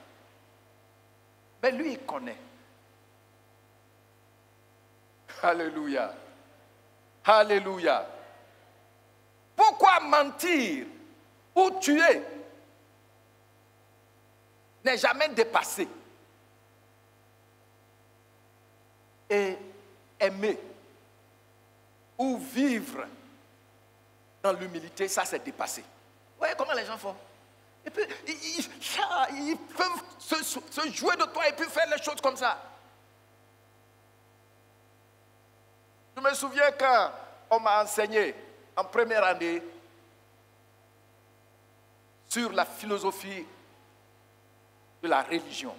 Mais lui, il connaît. Alléluia. Alléluia. Pourquoi mentir ou tuer n'est jamais dépassé? Et aimer ou vivre dans l'humilité, ça c'est dépassé. Vous voyez comment les gens font? Et puis, ils peuvent se jouer de toi et puis faire les choses comme ça. Je me souviens quand on m'a enseigné en première année sur la philosophie de la religion.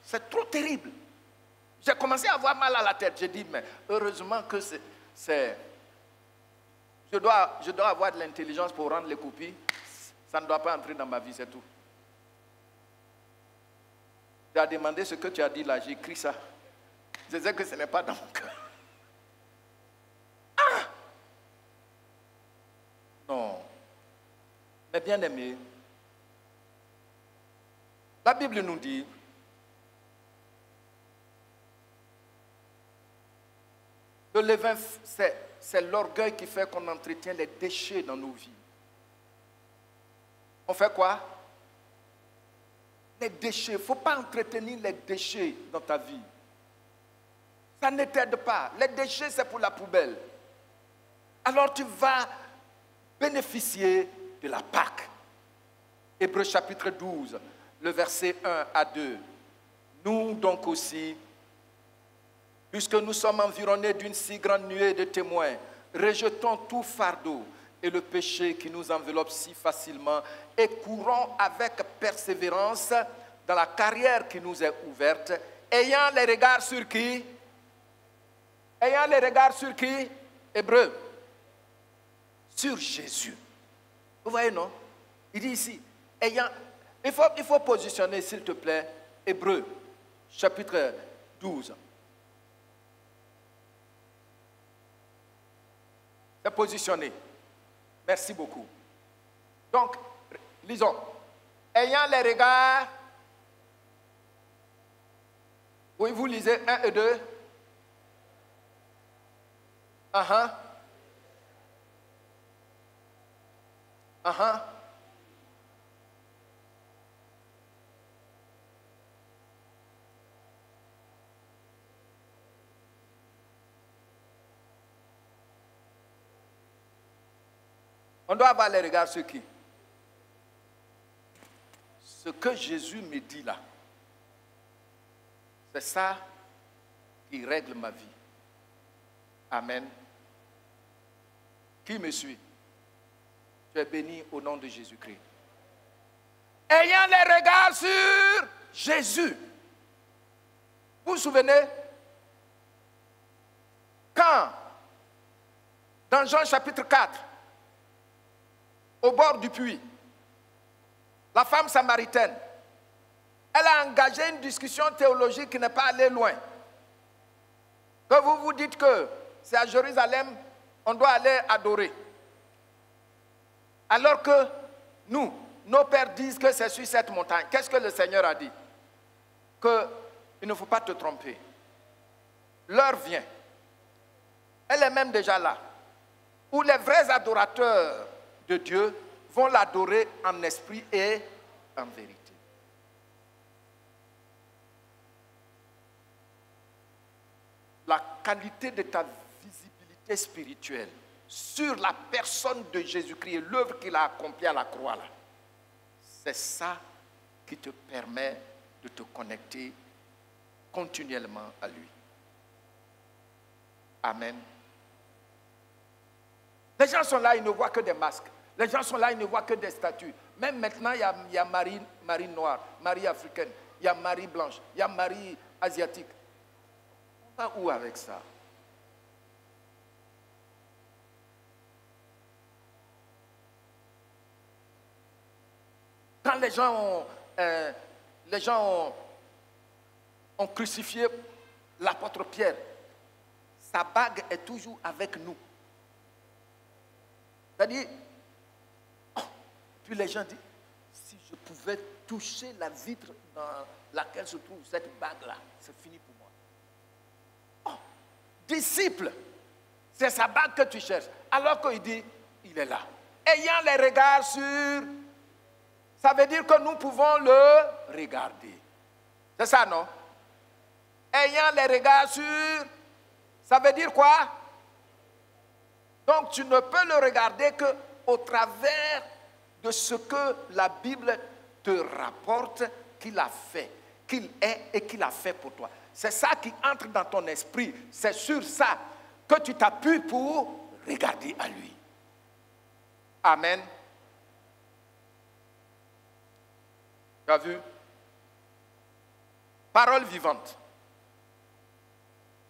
C'est trop terrible. J'ai commencé à avoir mal à la tête. J'ai dit, mais heureusement que je dois avoir de l'intelligence pour rendre les copies. Ça ne doit pas entrer dans ma vie, c'est tout. Tu as demandé ce que tu as dit là, j'ai écrit ça. Je sais que ce n'est pas dans mon cœur. Ah! Non. Mais bien aimé, la Bible nous dit le levain, c'est l'orgueil qui fait qu'on entretient les déchets dans nos vies. On fait quoi? Les déchets. Il ne faut pas entretenir les déchets dans ta vie. Ça ne t'aide pas. Les déchets, c'est pour la poubelle. Alors tu vas bénéficier de la Pâque. Hébreux chapitre 12, le verset 1 à 2. Nous donc aussi, puisque nous sommes environnés d'une si grande nuée de témoins, rejetons tout fardeau et le péché qui nous enveloppe si facilement et courons avec persévérance dans la carrière qui nous est ouverte, ayant les regards sur qui? Ayant les regards sur qui? Hébreux. Sur Jésus. Vous voyez, non? Il dit ici, ayant... Il faut positionner, s'il te plaît, Hébreux, chapitre 12. C'est positionné. Merci beaucoup. Donc, lisons. Ayant les regards... Oui, vous lisez 1 et 2. Uh-huh. Uh-huh. On doit avoir les regards sur qui? ce que Jésus me dit là, c'est ça qui règle ma vie. Amen. Qui me suit? Tu es béni au nom de Jésus-Christ. Ayant les regards sur Jésus. Vous vous souvenez? Quand, dans Jean chapitre 4, au bord du puits, la femme samaritaine, elle a engagé une discussion théologique qui n'est pas allée loin. Que vous vous dites que c'est à Jérusalem, on doit aller adorer. Alors que nous, nos pères disent que c'est sur cette montagne. Qu'est-ce que le Seigneur a dit? Qu'il ne faut pas te tromper. L'heure vient. Elle est même déjà là. Où les vrais adorateurs de Dieu vont l'adorer en esprit et en vérité. La qualité de ta visibilité spirituelle sur la personne de Jésus-Christ et l'œuvre qu'il a accomplie à la croix, là, c'est ça qui te permet de te connecter continuellement à lui. Amen. Les gens sont là, ils ne voient que des masques. Les gens sont là, ils ne voient que des statues. Même maintenant, il y a Marie noire, Marie africaine, il y a Marie blanche, il y a Marie asiatique. On va où avec ça? Quand les gens ont crucifié l'apôtre Pierre, sa bague est toujours avec nous. C'est-à-dire, puis les gens disent, si je pouvais toucher la vitre dans laquelle se trouve cette bague-là, c'est fini pour moi. Oh, disciple, c'est sa bague que tu cherches. Alors qu'il dit, il est là. Ayant les regards sur... Ça veut dire que nous pouvons le regarder. C'est ça, non? Ayant les regards sur... Ça veut dire quoi? Donc tu ne peux le regarder qu'au travers de ce que la Bible te rapporte qu'il a fait, qu'il est et qu'il a fait pour toi. C'est ça qui entre dans ton esprit. C'est sur ça que tu t'appuies pour regarder à lui. Amen. Tu as vu? Parole vivante.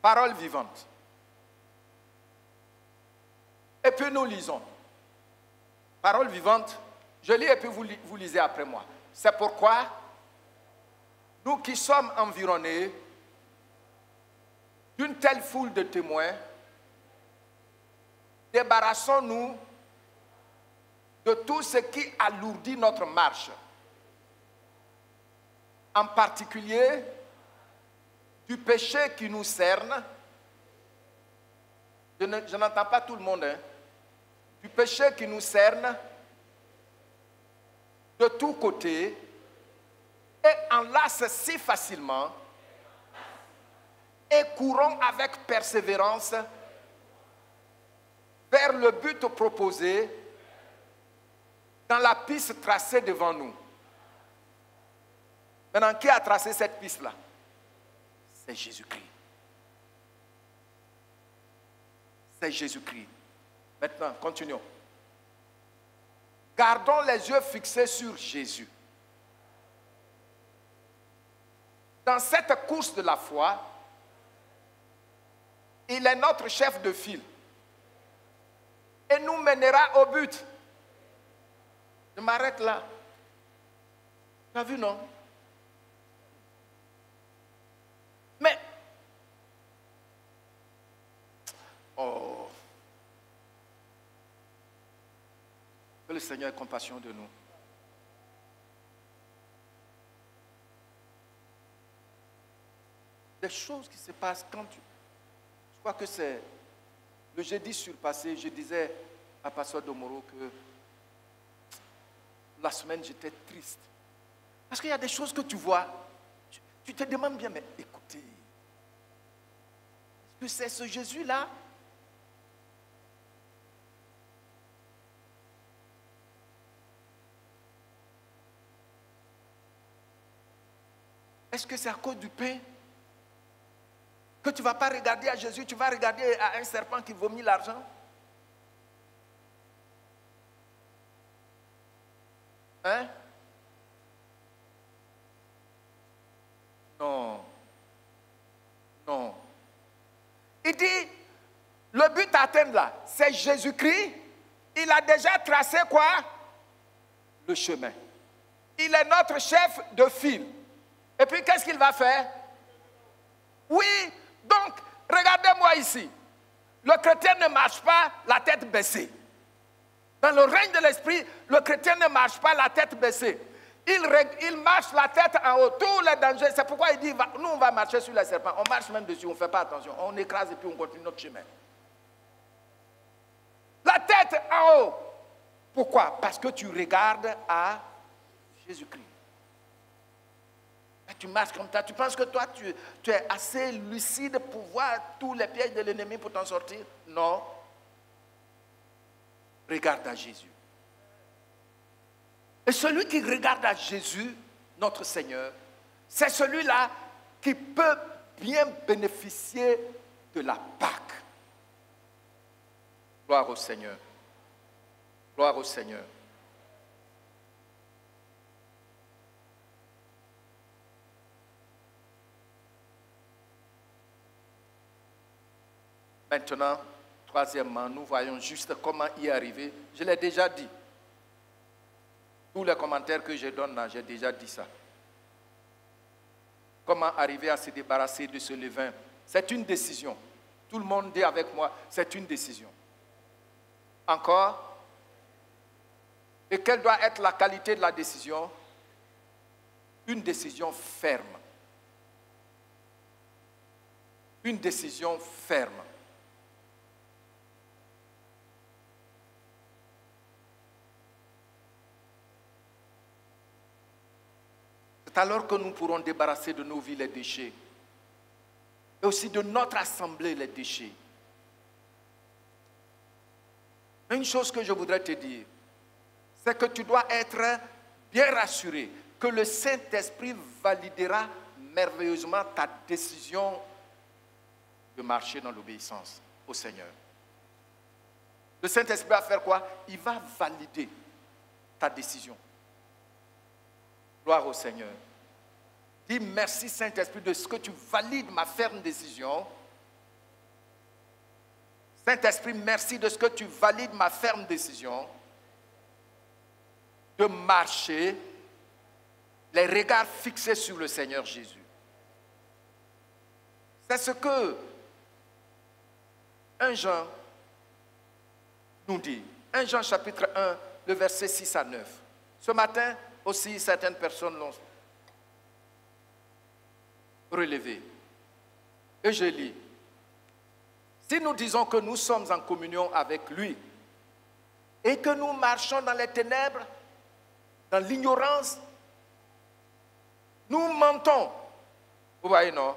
Parole vivante. Et puis nous lisons. Parole vivante. Je lis et puis vous lisez après moi. C'est pourquoi nous qui sommes environnés d'une telle foule de témoins, débarrassons-nous de tout ce qui alourdit notre marche. En particulier du péché qui nous cerne. Je n'entends pas tout le monde, hein. Du péché qui nous cerne de tous côtés et enlace si facilement et courons avec persévérance vers le but proposé dans la piste tracée devant nous. Maintenant, qui a tracé cette piste-là? C'est Jésus-Christ. C'est Jésus-Christ. Maintenant, continuons. Gardons les yeux fixés sur Jésus. Dans cette course de la foi, il est notre chef de file et nous mènera au but. Je m'arrête là. Tu as vu, non? Mais, oh, que le Seigneur ait compassion de nous. Des choses qui se passent quand tu... Je crois que c'est le jeudi surpassé, je disais à Pasteur Domoro que la semaine j'étais triste. Parce qu'il y a des choses que tu vois, tu te demandes bien, mais écoutez, est-ce que c'est ce Jésus-là? Est-ce que c'est à cause du pain que tu ne vas pas regarder à Jésus, tu vas regarder à un serpent qui vomit l'argent? Hein? Non. Non. Il dit, le but à atteindre là, c'est Jésus-Christ. Il a déjà tracé quoi? Le chemin. Il est notre chef de file. Et puis qu'est-ce qu'il va faire? Oui, donc regardez-moi ici. Le chrétien ne marche pas la tête baissée. Dans le règne de l'esprit, le chrétien ne marche pas la tête baissée. Il marche la tête en haut. Tous les dangers, c'est pourquoi il dit, nous on va marcher sur les serpents. On marche même dessus, on ne fait pas attention. On écrase et puis on continue notre chemin. La tête en haut. Pourquoi? Parce que tu regardes à Jésus-Christ. Tu marches comme ça. Tu penses que toi, tu es assez lucide pour voir tous les pièges de l'ennemi pour t'en sortir? Non. Regarde à Jésus. Et celui qui regarde à Jésus, notre Seigneur, c'est celui-là qui peut bien bénéficier de la Pâque. Gloire au Seigneur. Gloire au Seigneur. Maintenant, troisièmement, nous voyons juste comment y arriver. Je l'ai déjà dit. Tous les commentaires que je donne là, j'ai déjà dit ça. Comment arriver à se débarrasser de ce levain? C'est une décision. Tout le monde dit avec moi, c'est une décision. Encore? Et quelle doit être la qualité de la décision? Une décision ferme. Une décision ferme. C'est alors que nous pourrons débarrasser de nos vies les déchets. Et aussi de notre assemblée les déchets. Une chose que je voudrais te dire, c'est que tu dois être bien rassuré que le Saint-Esprit validera merveilleusement ta décision de marcher dans l'obéissance au Seigneur. Le Saint-Esprit va faire quoi? Il va valider ta décision. Gloire au Seigneur. Dis merci Saint-Esprit de ce que tu valides ma ferme décision. Saint-Esprit, merci de ce que tu valides ma ferme décision de marcher les regards fixés sur le Seigneur Jésus. C'est ce que 1 Jean nous dit. 1 Jean chapitre 1, le verset 6 à 9. Ce matin aussi, certaines personnes l'ont relevé. Et je lis. Si nous disons que nous sommes en communion avec lui et que nous marchons dans les ténèbres, dans l'ignorance, nous mentons. Vous voyez, non?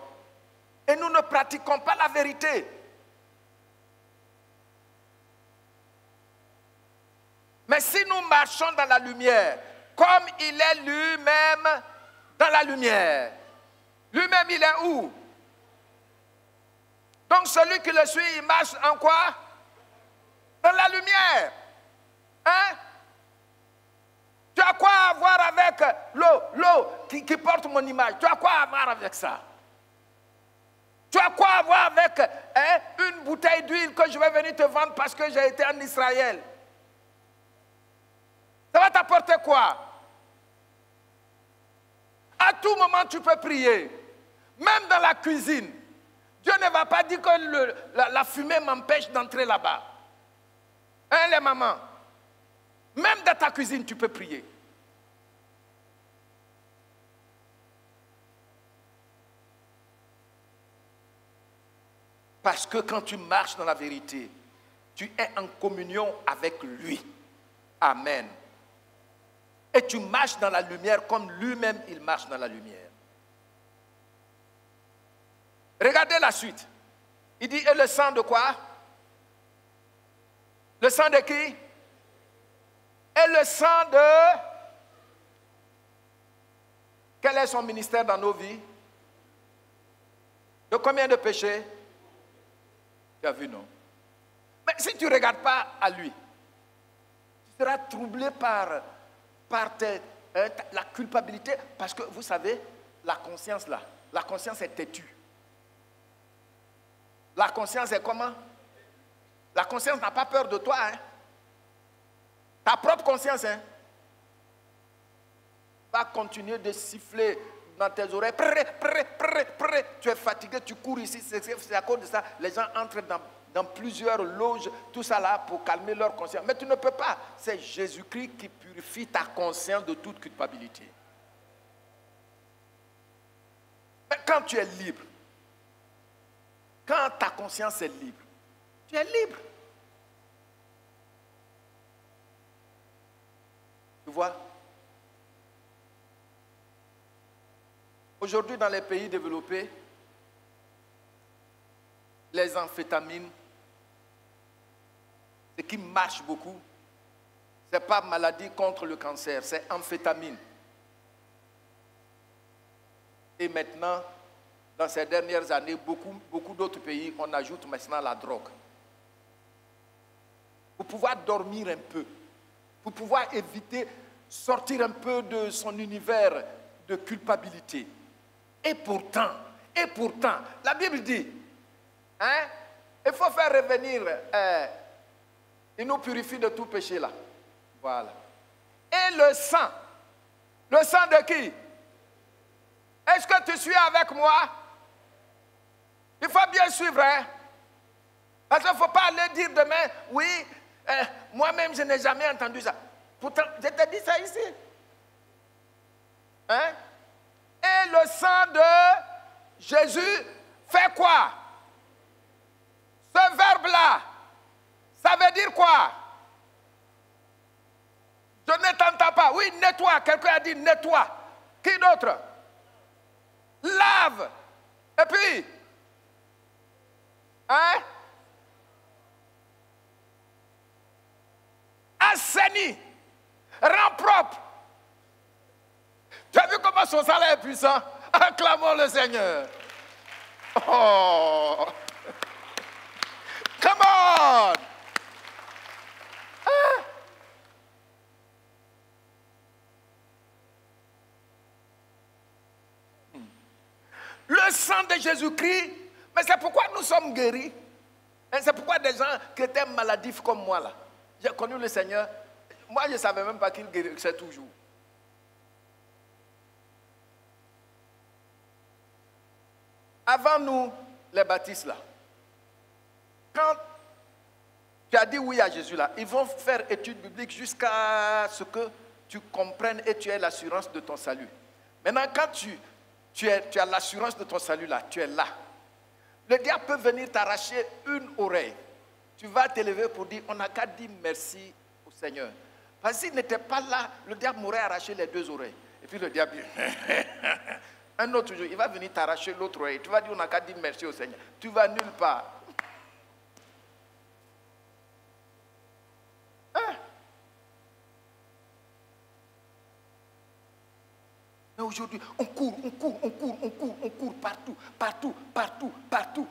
Et nous ne pratiquons pas la vérité. Mais si nous marchons dans la lumière, comme il est lui-même dans la lumière, lui-même il est où? Donc celui qui le suit, il marche en quoi? Dans la lumière. Hein? Tu as quoi à voir avec l'eau qui porte mon image? Tu as quoi à voir avec ça? Tu as quoi à voir avec une bouteille d'huile que je vais venir te vendre parce que j'ai été en Israël? Ça va t'apporter quoi? À tout moment, tu peux prier. Même dans la cuisine. Dieu ne va pas dire que la fumée m'empêche d'entrer là-bas. Hein, les mamans? Même dans ta cuisine, tu peux prier. Parce que quand tu marches dans la vérité, tu es en communion avec lui. Amen. Et tu marches dans la lumière comme lui-même, il marche dans la lumière. Regardez la suite. Il dit, et le sang de quoi? Le sang de qui? Et le sang de... Quel est son ministère dans nos vies? De combien de péchés? Tu as vu, non? Mais si tu ne regardes pas à lui, tu seras troublé par la culpabilité, parce que vous savez, la conscience là, la conscience est têtue. La conscience est comment? La conscience n'a pas peur de toi, hein? Ta propre conscience, hein? Va continuer de siffler dans tes oreilles. Tu es fatigué, tu cours ici, c'est à cause de ça. Les gens entrent dans plusieurs loges, tout ça là, pour calmer leur conscience. Mais tu ne peux pas. C'est Jésus-Christ qui purifie ta conscience de toute culpabilité. Mais quand tu es libre, quand ta conscience est libre, tu es libre. Tu vois? Aujourd'hui, dans les pays développés, les amphétamines, ce qui marche beaucoup, ce n'est pas maladie contre le cancer, c'est amphétamine. Et maintenant, dans ces dernières années, beaucoup d'autres pays, on ajoute maintenant la drogue. Pour pouvoir dormir un peu, pour pouvoir éviter, sortir un peu de son univers de culpabilité. Et pourtant, la Bible dit, hein, il faut faire revenir, il nous purifie de tout péché là. Voilà. Et le sang de qui? Est-ce que tu suis avec moi? Il faut bien suivre, hein? Parce qu'il ne faut pas aller dire demain, oui, moi-même je n'ai jamais entendu ça. Pourtant, je t'ai dit ça ici. Hein? Et le sang de Jésus fait quoi? Ce verbe-là, ça veut dire quoi? Je ne t'entends pas. Oui, nettoie. Quelqu'un a dit nettoie. Qui d'autre? Lave. Et puis, hein? Assainit. Rend propre. Tu as vu comment son salaire est puissant? Acclamons le Seigneur. Oh! Come on! Hein? Le sang de Jésus-Christ, mais c'est pourquoi nous sommes guéris. Et c'est pourquoi des gens qui étaient maladifs comme moi là, j'ai connu le Seigneur, moi je ne savais même pas qu'il guérissait toujours. Avant nous, les baptistes là, quand tu as dit oui à Jésus là, ils vont faire étude biblique jusqu'à ce que tu comprennes et tu aies l'assurance de ton salut. Maintenant, quand tu as l'assurance de ton salut là, tu es là. Le diable peut venir t'arracher une oreille. Tu vas t'élever pour dire, on n'a qu'à dire merci au Seigneur. Parce qu'il n'était pas là, le diable m'aurait arraché les deux oreilles. Et puis le diable dit, un autre jour, il va venir t'arracher l'autre oreille. Tu vas dire, on n'a qu'à dire merci au Seigneur. Tu vas nulle part. Hein? Mais aujourd'hui, on court partout.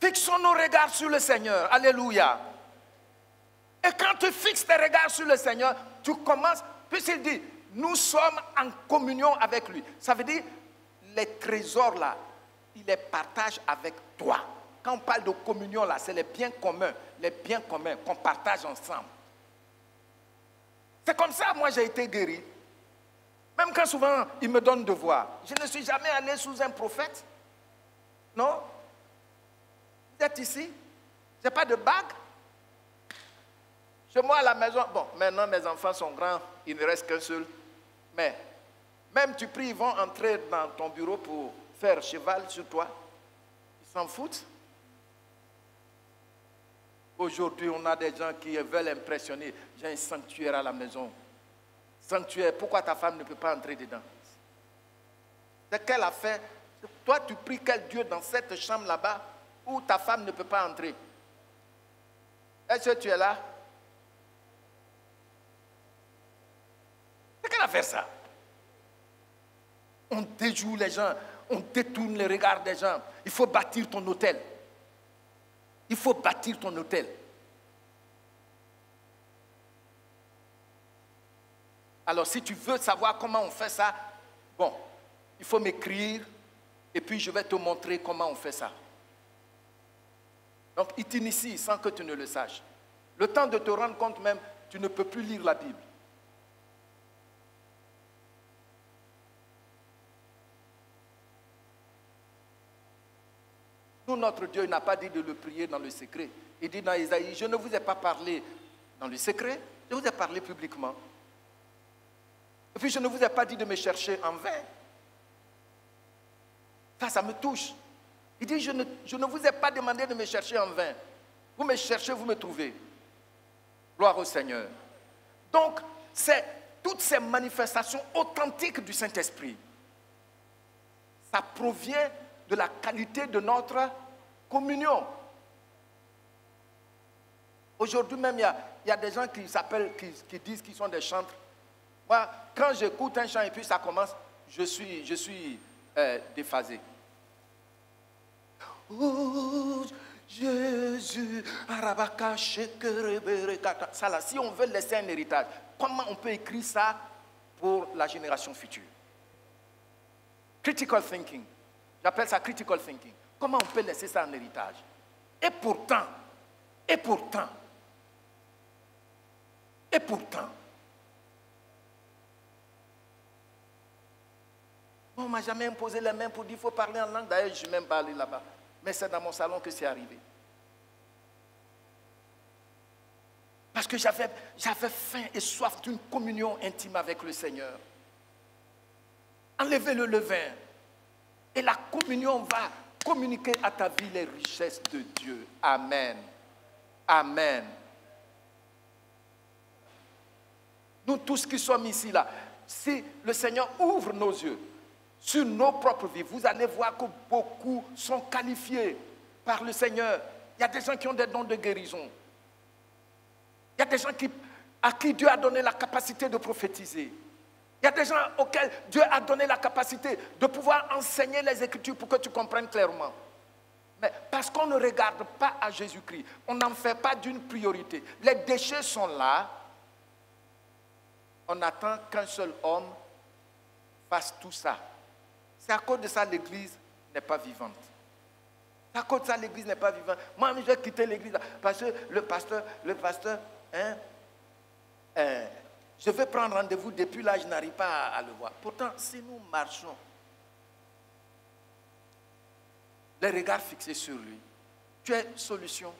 Fixons nos regards sur le Seigneur. Alléluia. Et quand tu fixes tes regards sur le Seigneur, tu commences, puisqu'il dit, nous sommes en communion avec lui. Ça veut dire, les trésors là, il les partage avec toi. Quand on parle de communion là, c'est les biens communs qu'on partage ensemble. C'est comme ça, moi j'ai été guéri. Même quand souvent il me donne de voir. Je ne suis jamais allé sous un prophète. Non? Vous êtes ici? Je n'ai pas de bague. Chez moi à la maison, bon, maintenant mes enfants sont grands, il ne reste qu'un seul. Mais même tu pries, ils vont entrer dans ton bureau pour faire cheval sur toi. Ils s'en foutent. Aujourd'hui, on a des gens qui veulent impressionner. J'ai un sanctuaire à la maison. Sanctuaire, pourquoi ta femme ne peut pas entrer dedans? C'est qu'elle a fait. Toi, tu pries quel Dieu dans cette chambre là-bas où ta femme ne peut pas entrer? Est-ce que tu es là? faire ça. On déjoue les gens, on détourne les regards des gens. Il faut bâtir ton hôtel. Il faut bâtir ton hôtel. Alors, si tu veux savoir comment on fait ça, bon, il faut m'écrire et puis je vais te montrer comment on fait ça. Donc, il t'initie sans que tu ne le saches. Le temps de te rendre compte même, tu ne peux plus lire la Bible. Nous, notre Dieu n'a pas dit de le prier dans le secret. Il dit dans Isaïe, je ne vous ai pas parlé dans le secret, je vous ai parlé publiquement. Et puis je ne vous ai pas dit de me chercher en vain. Ça me touche. Il dit, je ne vous ai pas demandé de me chercher en vain. Vous me cherchez, vous me trouvez. Gloire au Seigneur. Donc, c'est toutes ces manifestations authentiques du Saint-Esprit. Ça provient de la qualité de notre communion. Aujourd'hui même, il y a des gens qui s'appellent, qui disent qu'ils sont des chantres. Moi, quand j'écoute un chant et puis ça commence, je suis déphasé. Oh, Jésus, Arabaka, ça là, si on veut laisser un héritage, comment on peut écrire ça pour la génération future? Critical thinking. J'appelle ça critical thinking. Comment on peut laisser ça en héritage? Et pourtant, on ne m'a jamais imposé les mains pour dire qu'il faut parler en langue. D'ailleurs, je ne suis même pas allé là-bas. Mais c'est dans mon salon que c'est arrivé. Parce que j'avais faim et soif d'une communion intime avec le Seigneur. Enlevez le levain. Et la communion va communiquer à ta vie les richesses de Dieu. Amen. Amen. Nous tous qui sommes ici, là, si le Seigneur ouvre nos yeux sur nos propres vies, vous allez voir que beaucoup sont qualifiés par le Seigneur. Il y a des gens qui ont des dons de guérison. Il y a des gens à qui Dieu a donné la capacité de prophétiser. Il y a des gens auxquels Dieu a donné la capacité de pouvoir enseigner les Écritures pour que tu comprennes clairement. Mais parce qu'on ne regarde pas à Jésus-Christ, on n'en fait pas d'une priorité. Les déchets sont là. On attend qu'un seul homme fasse tout ça. C'est à cause de ça que l'Église n'est pas vivante. C'est à cause de ça que l'Église n'est pas vivante. Moi, je vais quitter l'Église parce que le pasteur, je vais prendre rendez-vous, depuis là, je n'arrive pas à le voir. Pourtant, si nous marchons, les regards fixés sur lui, tu es solution.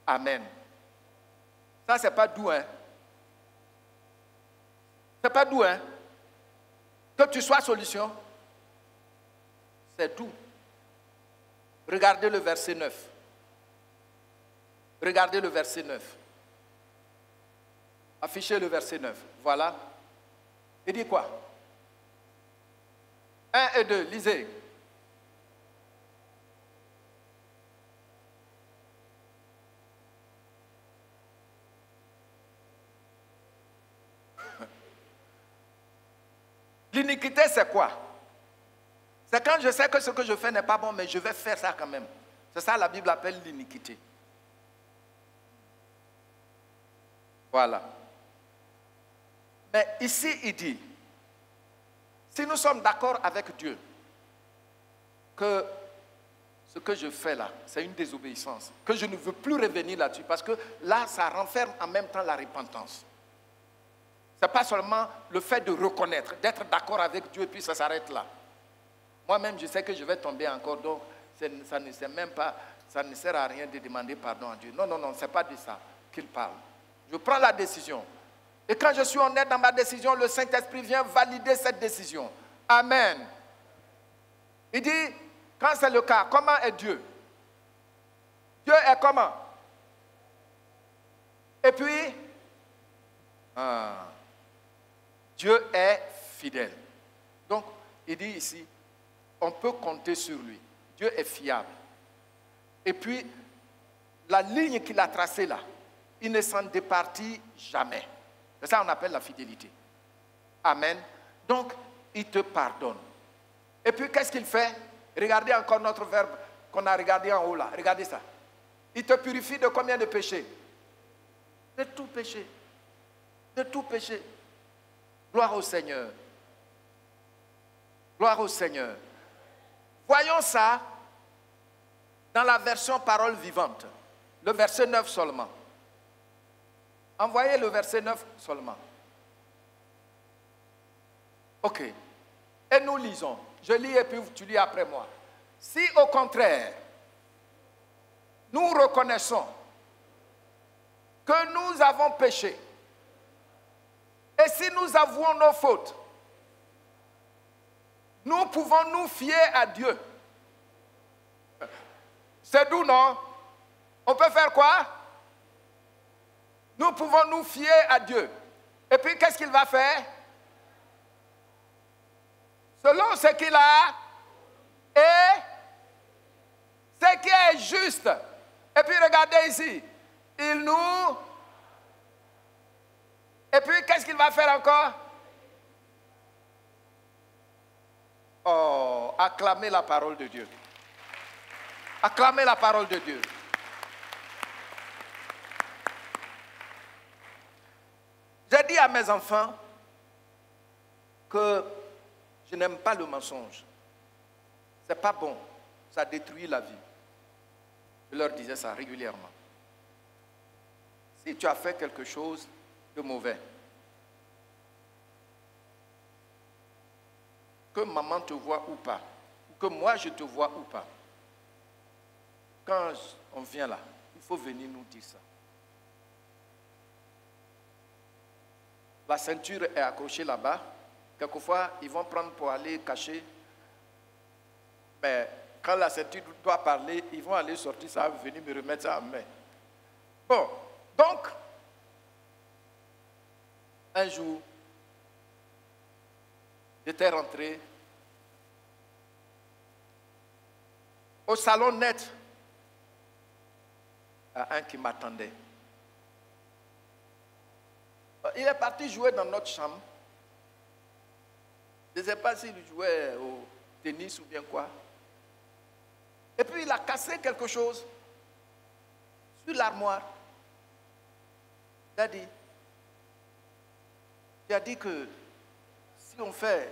Amen. Ça, c'est pas doux, hein? C'est pas doux, hein? Que tu sois solution, c'est doux. Regardez le verset 9. Regardez le verset 9. Affichez le verset 9. Voilà. Il dit quoi? 1 et 2, lisez. L'iniquité, c'est quoi? C'est quand je sais que ce que je fais n'est pas bon, mais je vais faire ça quand même. C'est ça que la Bible appelle l'iniquité. Voilà. Mais ici, il dit, si nous sommes d'accord avec Dieu, que ce que je fais là, c'est une désobéissance, que je ne veux plus revenir là-dessus, parce que là, ça renferme en même temps la repentance. Ce n'est pas seulement le fait de reconnaître, d'être d'accord avec Dieu, et puis ça s'arrête là. Moi-même, je sais que je vais tomber encore, donc ça ne sert à rien de demander pardon à Dieu. Non, non, non, ce n'est pas de ça qu'il parle. Je prends la décision. Et quand je suis honnête dans ma décision, le Saint-Esprit vient valider cette décision. Amen. Il dit, quand c'est le cas, comment est Dieu? Dieu est comment? Et puis, Dieu est fidèle. Donc, il dit ici, on peut compter sur lui. Dieu est fiable. Et puis, la ligne qu'il a tracée là, il ne s'en départit jamais. C'est ça qu'on appelle la fidélité. Amen. Donc, il te pardonne. Et puis, qu'est-ce qu'il fait? Regardez encore notre verbe qu'on a regardé en haut là. Regardez ça. Il te purifie de combien de péchés? De tout péché. De tout péché. Gloire au Seigneur. Gloire au Seigneur. Voyons ça dans la version parole vivante. Le verset 9 seulement. Envoyez le verset 9 seulement. Ok. Et nous lisons. Je lis et puis tu lis après moi. Si au contraire, nous reconnaissons que nous avons péché, et si nous avouons nos fautes, nous pouvons nous fier à Dieu. C'est doux, non? On peut faire quoi? Nous pouvons nous fier à Dieu. Et puis, qu'est-ce qu'il va faire? Selon ce qu'il a et ce qui est juste. Et puis, regardez ici. Il nous... Et puis, qu'est-ce qu'il va faire encore? Oh, acclamez la parole de Dieu. Acclamez la parole de Dieu. J'ai dit à mes enfants que je n'aime pas le mensonge. Ce n'est pas bon. Ça détruit la vie. Je leur disais ça régulièrement. Si tu as fait quelque chose de mauvais, que maman te voit ou pas, ou que moi je te vois ou pas, quand on vient là, il faut venir nous dire ça. La ceinture est accrochée là-bas. Quelquefois, ils vont prendre pour aller cacher. Mais quand la ceinture doit parler, ils vont aller sortir ça, venir me remettre ça en main. Bon, donc, un jour, j'étais rentré au salon net à un qui m'attendait. Il est parti jouer dans notre chambre. Je ne sais pas s'il jouait au tennis ou bien quoi. Et puis il a cassé quelque chose sur l'armoire. Il a dit que si on fait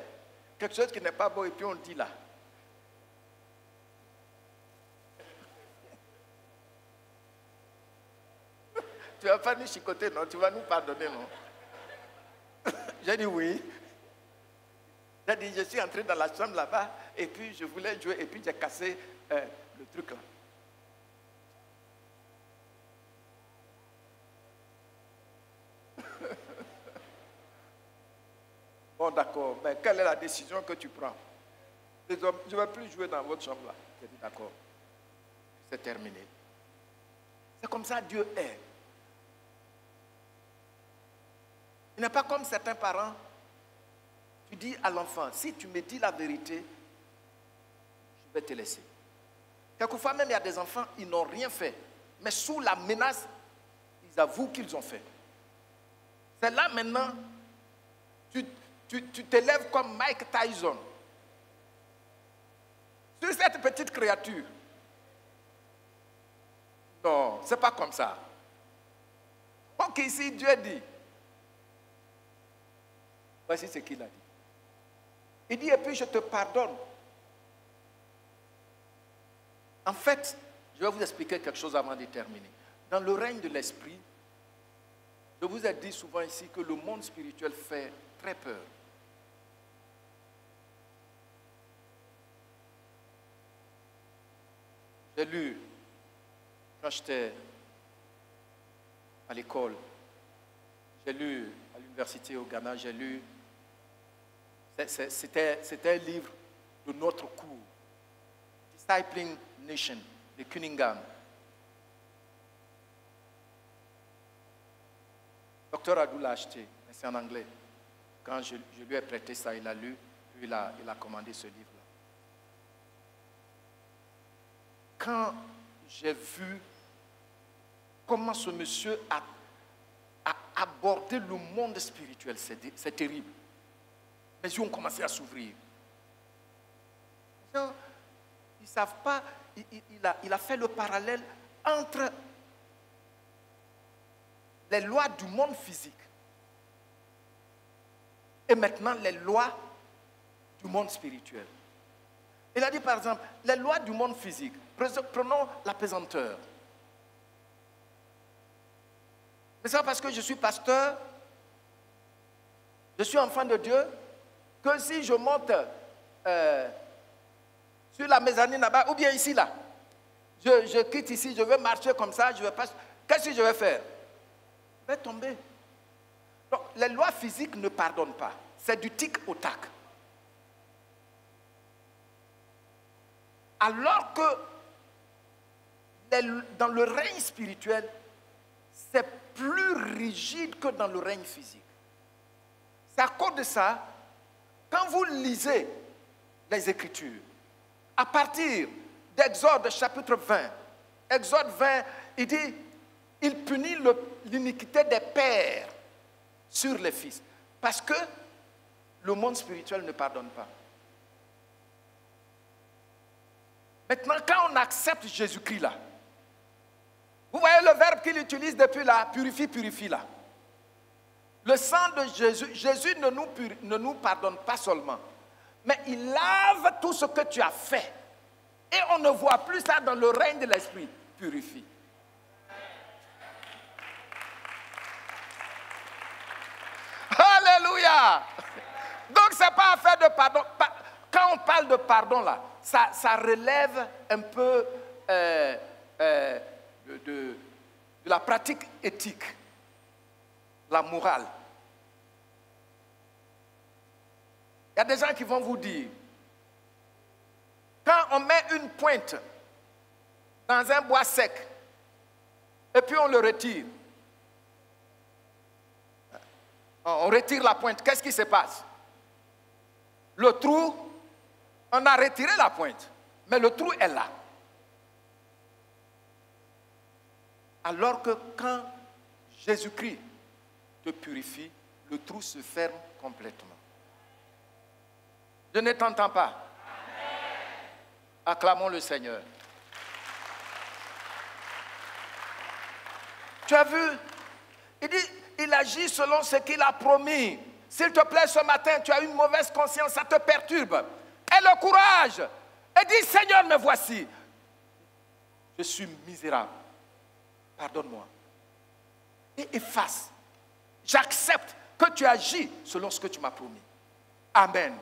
quelque chose qui n'est pas beau et puis on le dit là. Tu ne vas pas nous chicoter, non? Tu vas nous pardonner, non? J'ai dit oui. J'ai dit, je suis entré dans la chambre là-bas et puis je voulais jouer et puis j'ai cassé le truc là. Bon, d'accord, mais quelle est la décision que tu prends? Je ne vais plus jouer dans votre chambre là. J'ai dit, d'accord, c'est terminé. C'est comme ça Dieu est. Il n'est pas comme certains parents. Tu dis à l'enfant, si tu me dis la vérité, je vais te laisser. Quelquefois même, il y a des enfants, ils n'ont rien fait. Mais sous la menace, ils avouent qu'ils ont fait. C'est là maintenant, tu t'élèves comme Mike Tyson. Sur cette petite créature. Non, ce n'est pas comme ça. Donc ici, Dieu dit, voici ce qu'il a dit. Il dit, et puis je te pardonne. En fait, je vais vous expliquer quelque chose avant de terminer. Dans le règne de l'esprit, je vous ai dit souvent ici que le monde spirituel fait très peur. J'ai lu, quand j'étais à l'école, j'ai lu à l'université au Ghana, j'ai lu, c'était un livre de notre cours, Discipling Nation, de Cunningham. Docteur Adou l'a acheté, mais c'est en anglais. Quand je lui ai prêté ça, il a lu, puis il a commandé ce livre-là. Quand j'ai vu comment ce monsieur a abordé le monde spirituel, c'est terrible. Mes yeux ont commencé à s'ouvrir. Ils ne savent pas, il a fait le parallèle entre les lois du monde physique et maintenant les lois du monde spirituel. Il a dit par exemple, les lois du monde physique, prenons la pesanteur. Mais c'est pas parce que je suis pasteur, je suis enfant de Dieu, que si je monte sur la mezzanine là-bas, ou bien ici là, je quitte ici, je veux marcher comme ça, je vais pas. Qu'est-ce que je vais faire? Je vais tomber. Donc, les lois physiques ne pardonnent pas. C'est du tic au tac. Alors que dans le règne spirituel, c'est plus rigide que dans le règne physique. C'est à cause de ça, quand vous lisez les Écritures, à partir d'Exode chapitre 20, Exode 20, il dit, il punit l'iniquité des pères sur les fils. Parce que le monde spirituel ne pardonne pas. Maintenant, quand on accepte Jésus-Christ là, vous voyez le verbe qu'il utilise depuis là, purifie, purifie là. Le sang de Jésus, Jésus ne nous pardonne pas seulement, mais il lave tout ce que tu as fait. Et on ne voit plus ça dans le règne de l'Esprit. Purifie. Alléluia. Donc ce n'est pas affaire de pardon. Quand on parle de pardon là, ça relève un peu de la pratique éthique, la morale. Il y a des gens qui vont vous dire, quand on met une pointe dans un bois sec, et puis on le retire, on retire la pointe, qu'est-ce qui se passe? Le trou, on a retiré la pointe, mais le trou est là. Alors que quand Jésus-Christ te purifie, le trou se ferme complètement. Je ne t'entends pas. Acclamons le Seigneur. Tu as vu? Il dit, il agit selon ce qu'il a promis. S'il te plaît, ce matin, tu as une mauvaise conscience, ça te perturbe. Aie le courage. Et dis, Seigneur, me voici. Je suis misérable. Pardonne-moi. Et efface. J'accepte que tu agis selon ce que tu m'as promis. Amen.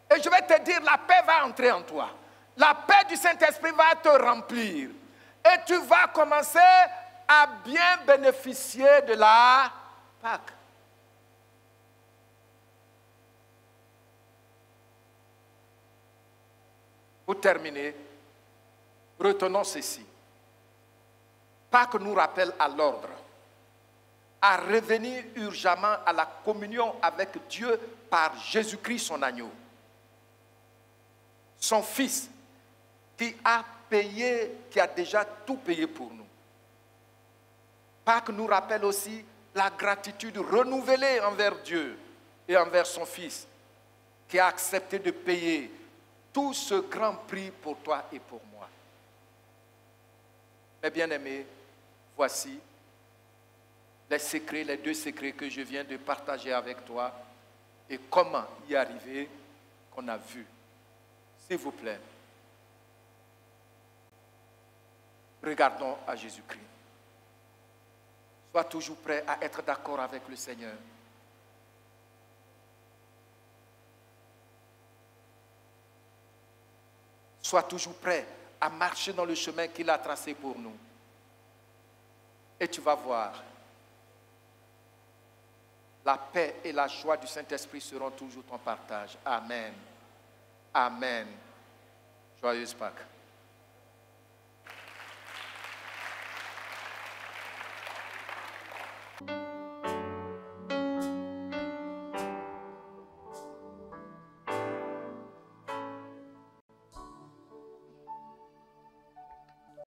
Et je vais te dire, la paix va entrer en toi. La paix du Saint-Esprit va te remplir. Et tu vas commencer à bien bénéficier de la Pâque. Pour terminer, retenons ceci. Pâque nous rappelle à l'ordre, à revenir urgemment à la communion avec Dieu par Jésus-Christ, son agneau. Son Fils, qui a déjà tout payé pour nous. Pâques nous rappelle aussi la gratitude renouvelée envers Dieu et envers son Fils, qui a accepté de payer tout ce grand prix pour toi et pour moi. Mes bien-aimés, voici les secrets, les deux secrets que je viens de partager avec toi et comment y arriver qu'on a vu. S'il vous plaît, regardons à Jésus-Christ. Sois toujours prêt à être d'accord avec le Seigneur. Sois toujours prêt à marcher dans le chemin qu'il a tracé pour nous. Et tu vas voir, la paix et la joie du Saint-Esprit seront toujours ton partage. Amen. Amen. Joyeuse Pâques.